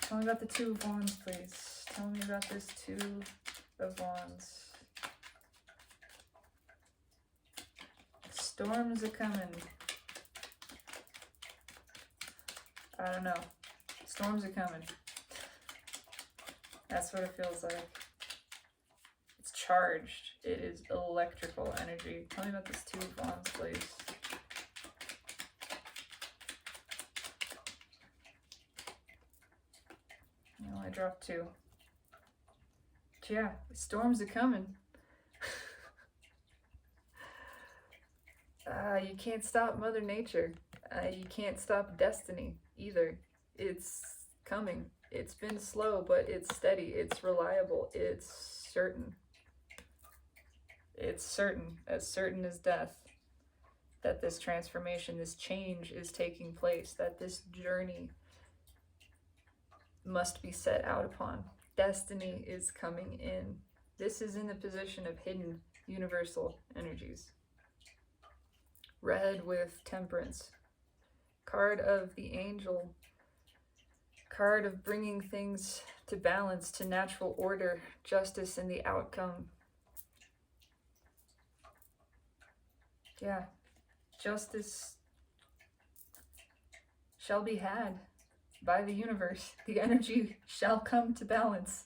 Tell me about the Two of Wands, please. Tell me about this Two of Wands. Storms are coming. I don't know. Storms are coming. That's what it feels like. It's charged. It is electrical energy. Tell me about this Two of Wands, please. No, I dropped two. But yeah, storms are coming. You can't stop Mother Nature. You can't stop destiny either. It's coming. It's been slow, but it's steady. It's reliable. It's certain. It's certain as death. that this transformation, this change is taking place, that this journey must be set out upon. Destiny is coming in. This is in the position of hidden universal energies. Red with temperance. Card of the angel. Card of bringing things to balance, to natural order, justice in the outcome. Yeah, justice shall be had by the universe. The energy shall come to balance,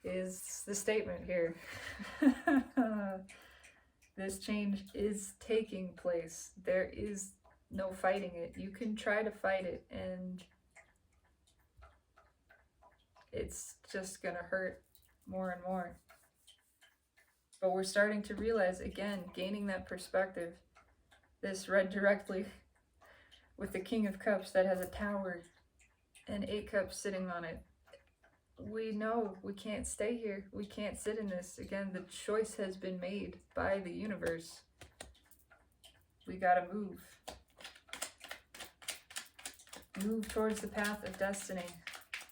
is the statement here. This change is taking place. There is no fighting it. You can try to fight it, and it's just gonna hurt more and more. But we're starting to realize, again, gaining that perspective. This red directly with the King of Cups that has a tower and 8 cups sitting on it. We know we can't stay here. We can't sit in this. Again, the choice has been made by the universe. We gotta move. Move towards the path of destiny.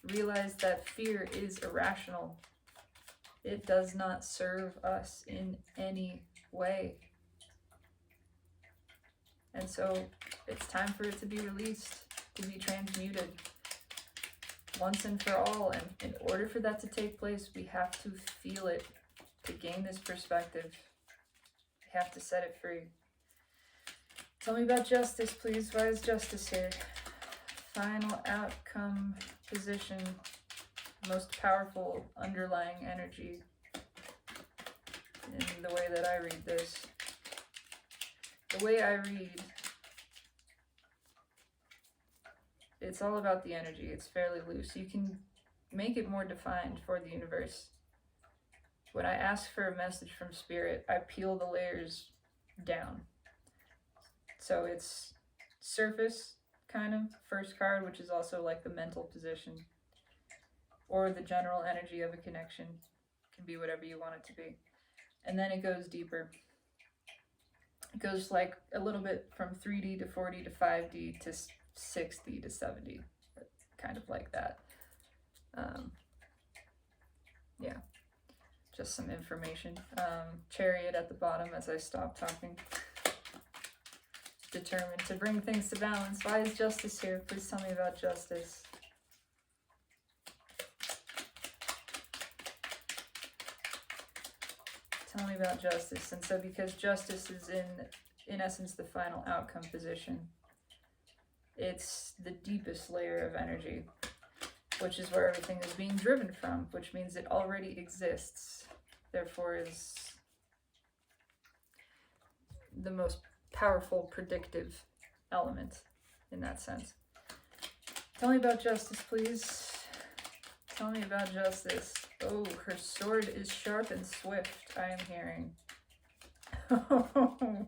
Realize that fear is irrational. It does not serve us in any way. And so it's time for it to be released, to be transmuted once and for all. And in order for that to take place, we have to feel it to gain this perspective. We have to set it free. Tell me about justice, please. Why is justice here? Final outcome position. Most powerful underlying energy in the way that I read this. The way I read, it's all about the energy. It's fairly loose. You can make it more defined for the universe. When I ask for a message from spirit, I peel the layers down. So it's surface, kind of, first card, which is also like the mental position, or the general energy of a connection. Can be whatever you want it to be. And then it goes deeper. It goes like a little bit from 3D to 4D to 5D to 6D to 7D. Kind of like that. Yeah. Just some information. Chariot at the bottom as I stop talking. Determined to bring things to balance. Why is justice here? Please tell me about justice. Tell me about justice. And so because justice is in essence the final outcome position, it's the deepest layer of energy, which is where everything is being driven from, which means it already exists, therefore is the most powerful predictive element in that sense. Tell me about justice, please. Tell me about justice. Oh, her sword is sharp and swift, I am hearing. Oh,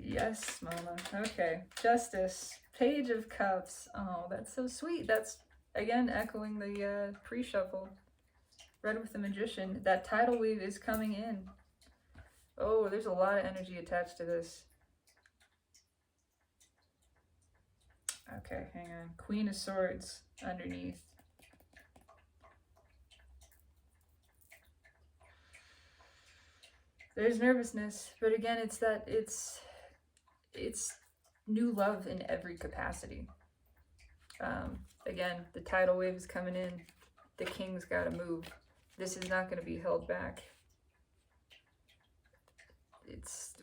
yes, Mama. Okay, justice. Page of Cups. Oh, that's so sweet. That's, again, echoing the pre-shuffle. Red with the Magician. That tidal wave is coming in. Oh, there's a lot of energy attached to this. Okay, hang on. Queen of Swords underneath. There's nervousness, but again, it's new love in every capacity. Again, the tidal wave is coming in. The king's got to move. This is not going to be held back.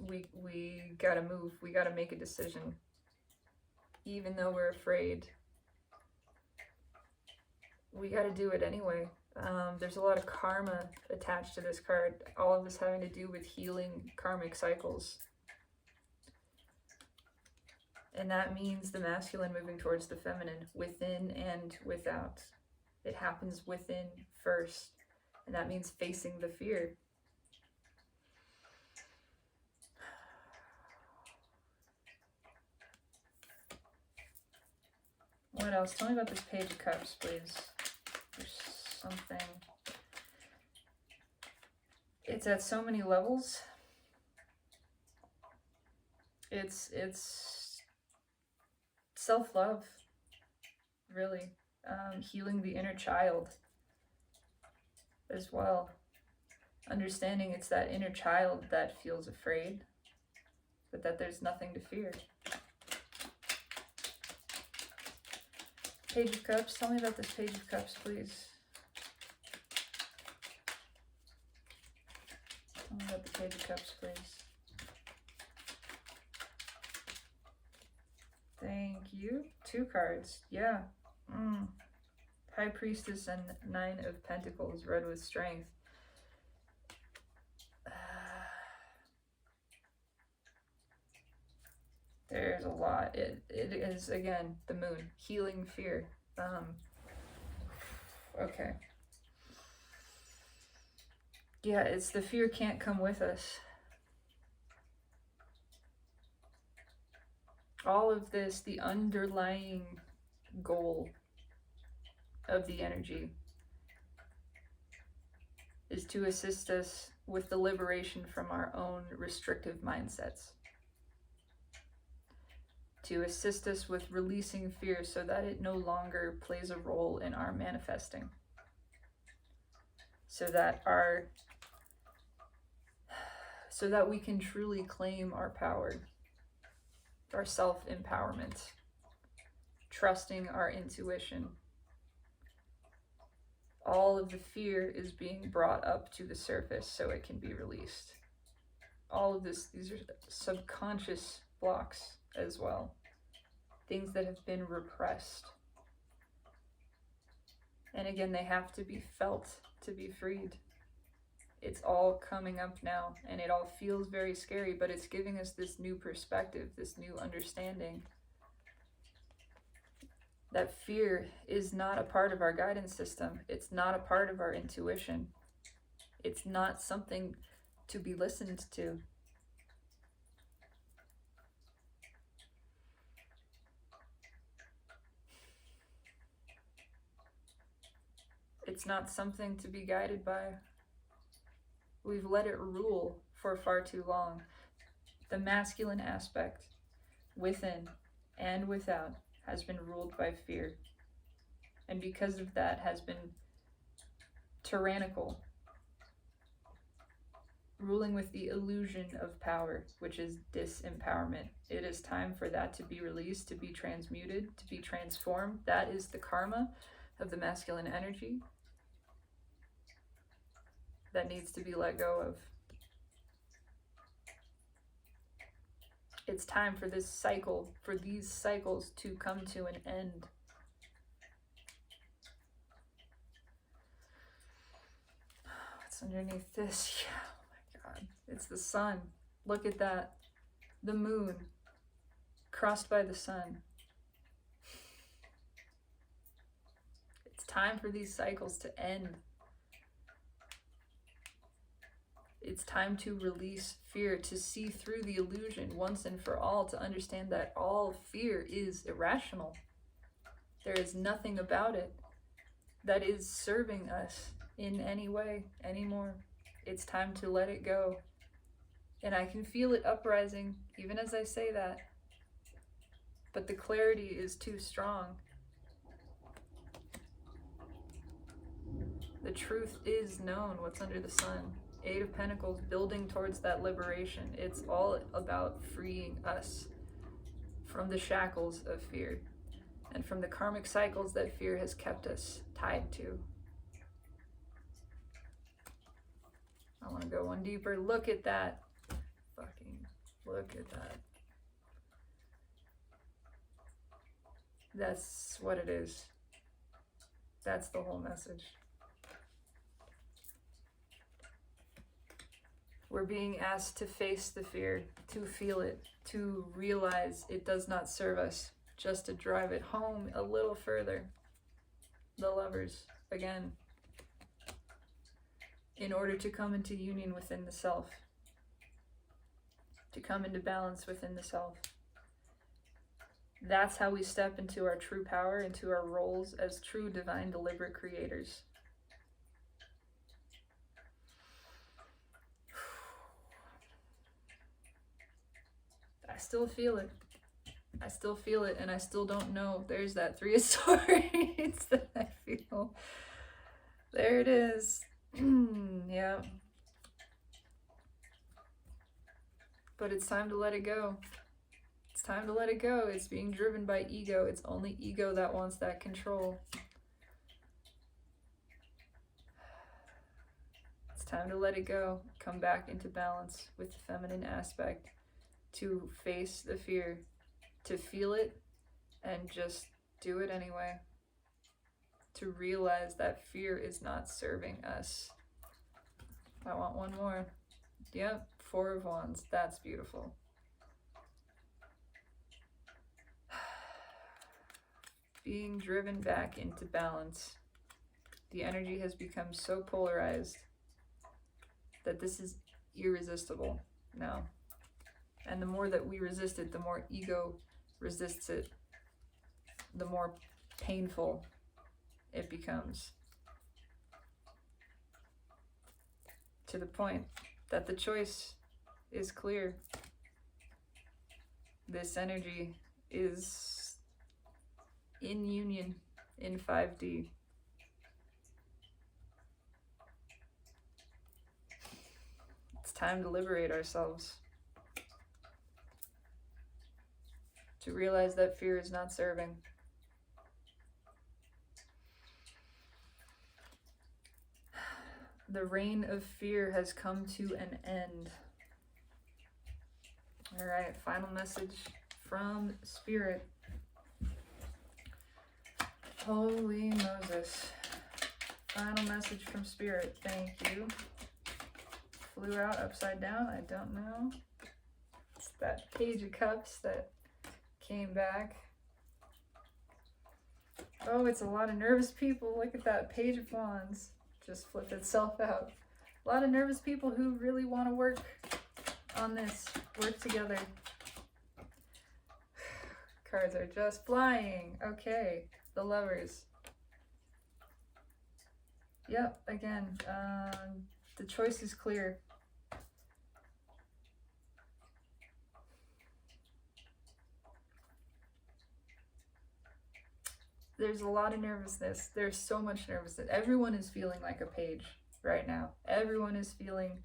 We got to move. We got to make a decision. Even though we're afraid, we got to do it anyway. There's a lot of karma attached to this card. All of this having to do with healing karmic cycles. And that means the masculine moving towards the feminine, within and without. It happens within first. And that means facing the fear. What else? Tell me about this Page of Cups, please. There's something. It's at so many levels. It's self-love, really. Healing the inner child as well. Understanding it's that inner child that feels afraid, but that there's nothing to fear. Page of Cups, tell me about this Page of Cups, please. Tell me about the Page of Cups, please. Thank you. 2 cards, yeah. High Priestess and 9 of Pentacles, read with strength. There's a lot. It is, again, the moon. Healing fear. Okay. Yeah, it's the fear can't come with us. All of this, the underlying goal of the energy is to assist us with the liberation from our own restrictive mindsets. To assist us with releasing fear so that it no longer plays a role in our manifesting. So that we can truly claim our power, our self-empowerment, trusting our intuition. All of the fear is being brought up to the surface so it can be released. All of this, these are subconscious blocks as well. Things that have been repressed. And again, they have to be felt to be freed. It's all coming up now, and it all feels very scary, but it's giving us this new perspective, this new understanding. That fear is not a part of our guidance system. It's not a part of our intuition. It's not something to be listened to. It's not something to be guided by. We've let it rule for far too long. The masculine aspect, within and without, has been ruled by fear. And because of that, has been tyrannical, ruling with the illusion of power, which is disempowerment. It is time for that to be released, to be transmuted, to be transformed. That is the karma of the masculine energy that needs to be let go of. It's time for this cycle, for these cycles to come to an end. What's underneath this? Yeah, oh my God. It's the sun. Look at that. The moon, crossed by the sun. It's time for these cycles to end. It's time to release fear, to see through the illusion once and for all, to understand that all fear is irrational. There is nothing about it that is serving us in any way anymore. It's time to let it go. And I can feel it uprising, even as I say that. But the clarity is too strong. The truth is known, what's under the sun. 8 of Pentacles, building towards that liberation. It's all about freeing us from the shackles of fear and from the karmic cycles that fear has kept us tied to. I want to go one deeper. Look at that. Fucking look at that. That's what it is. That's the whole message. We're being asked to face the fear, to feel it, to realize it does not serve us, just to drive it home a little further. The Lovers, again, in order to come into union within the self, to come into balance within the self. That's how we step into our true power, into our roles as true divine deliberate creators. still feel it. I still feel it, and I still don't know. There's that 3 of Swords that I feel. There it is. Yeah. But it's time to let it go. It's time to let it go. It's being driven by ego. It's only ego that wants that control. It's time to let it go. Come back into balance with the feminine aspect. To face the fear. To feel it and just do it anyway. To realize that fear is not serving us. I want one more. Yep, 4 of Wands. That's beautiful. Being driven back into balance. The energy has become so polarized that this is irresistible now. And the more that we resist it, the more ego resists it, the more painful it becomes. To the point that the choice is clear. This energy is in union in 5D. It's time to liberate ourselves. To realize that fear is not serving. The reign of fear has come to an end. All right, final message from Spirit. Holy Moses. Final message from Spirit. Thank you. Flew out upside down. I don't know. It's that Page of Cups that came back. Oh, it's a lot of nervous people. Look at that Page of Wands. Just flipped itself out. A lot of nervous people who really want to work on this. Work together. Cards are just flying. Okay. The Lovers. Yep, again, the choice is clear. There's a lot of nervousness. There's so much nervousness. Everyone is feeling like a page right now. Everyone is feeling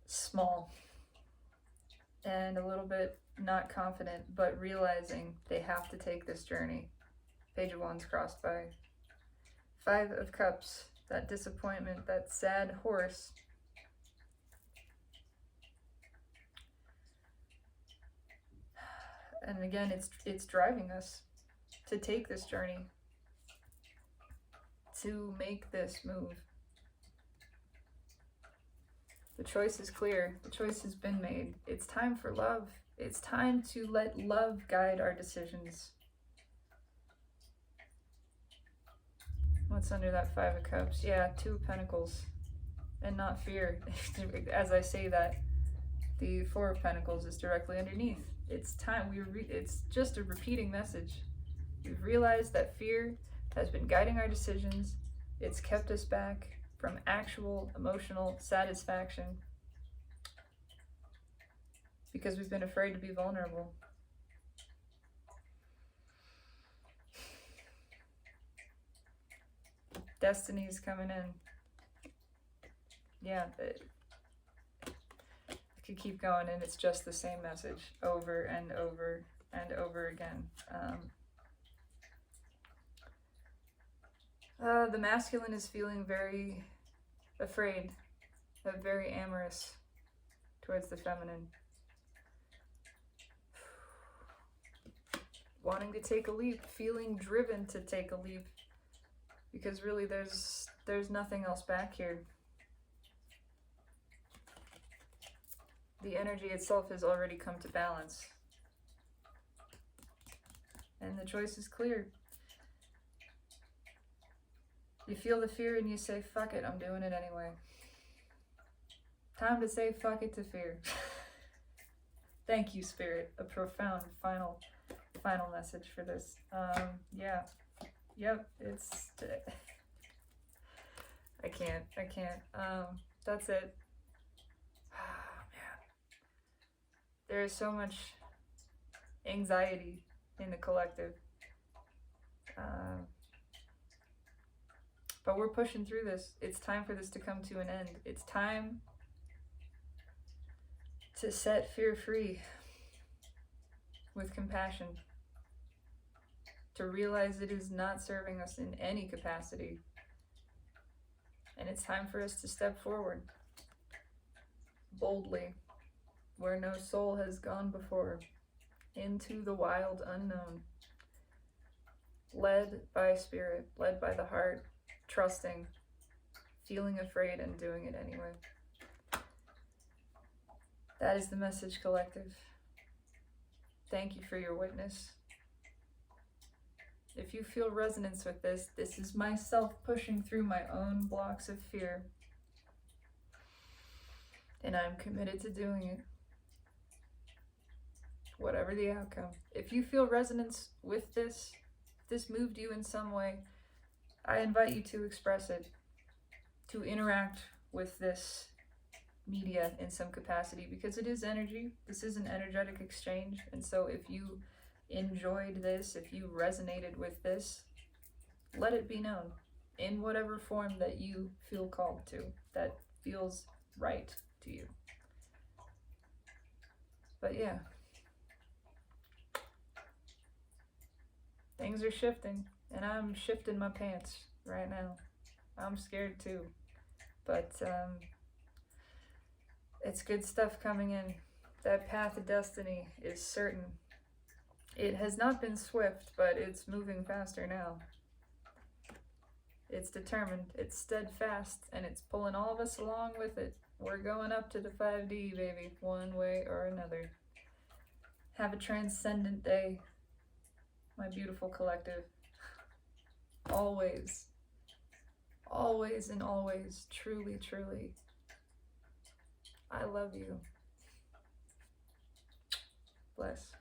small and a little bit not confident, but realizing they have to take this journey. Page of Wands crossed by. 5 of Cups, that disappointment, that sad horse. And again, it's driving us to take this journey, to make this move. The choice is clear. The choice has been made. It's time for love. It's time to let love guide our decisions. What's under that 5 of Cups? Yeah, 2 of Pentacles. And not fear. As I say that, the 4 of Pentacles is directly underneath. It's time. It's just a repeating message. We've realized that fear has been guiding our decisions. It's kept us back from actual emotional satisfaction because we've been afraid to be vulnerable. Destiny's coming in. Yeah, I could keep going, and it's just the same message over and over and over again. The masculine is feeling very afraid, very amorous towards the feminine. Wanting to take a leap, feeling driven to take a leap, because really there's nothing else back here. The energy itself has already come to balance. And the choice is clear. You feel the fear and you say, fuck it, I'm doing it anyway. Time to say fuck it to fear. Thank you, Spirit. A profound final message for this. Yeah. Yep, it's... I can't. That's it. There is so much anxiety in the collective. But we're pushing through this. It's time for this to come to an end. It's time to set fear free with compassion, to realize it is not serving us in any capacity. And it's time for us to step forward boldly, where no soul has gone before, into the wild unknown, led by spirit, led by the heart, trusting, feeling afraid, and doing it anyway. That is the message, collective. Thank you for your witness. If you feel resonance with this, this is myself pushing through my own blocks of fear. And I'm committed to doing it, whatever the outcome. If you feel resonance with this, if this moved you in some way, I invite you to express it, to interact with this media in some capacity, because it is energy. This is an energetic exchange. And so if you enjoyed this, if you resonated with this, let it be known in whatever form that you feel called to, that feels right to you. But yeah, things are shifting, and I'm shifting my pants right now. I'm scared too, but it's good stuff coming in. That path of destiny is certain. It has not been swift, but it's moving faster now. It's determined, it's steadfast, and it's pulling all of us along with it. We're going up to the 5D, baby, one way or another. Have a transcendent day, my beautiful collective. Always, always and always, truly, truly, I love you. Bless.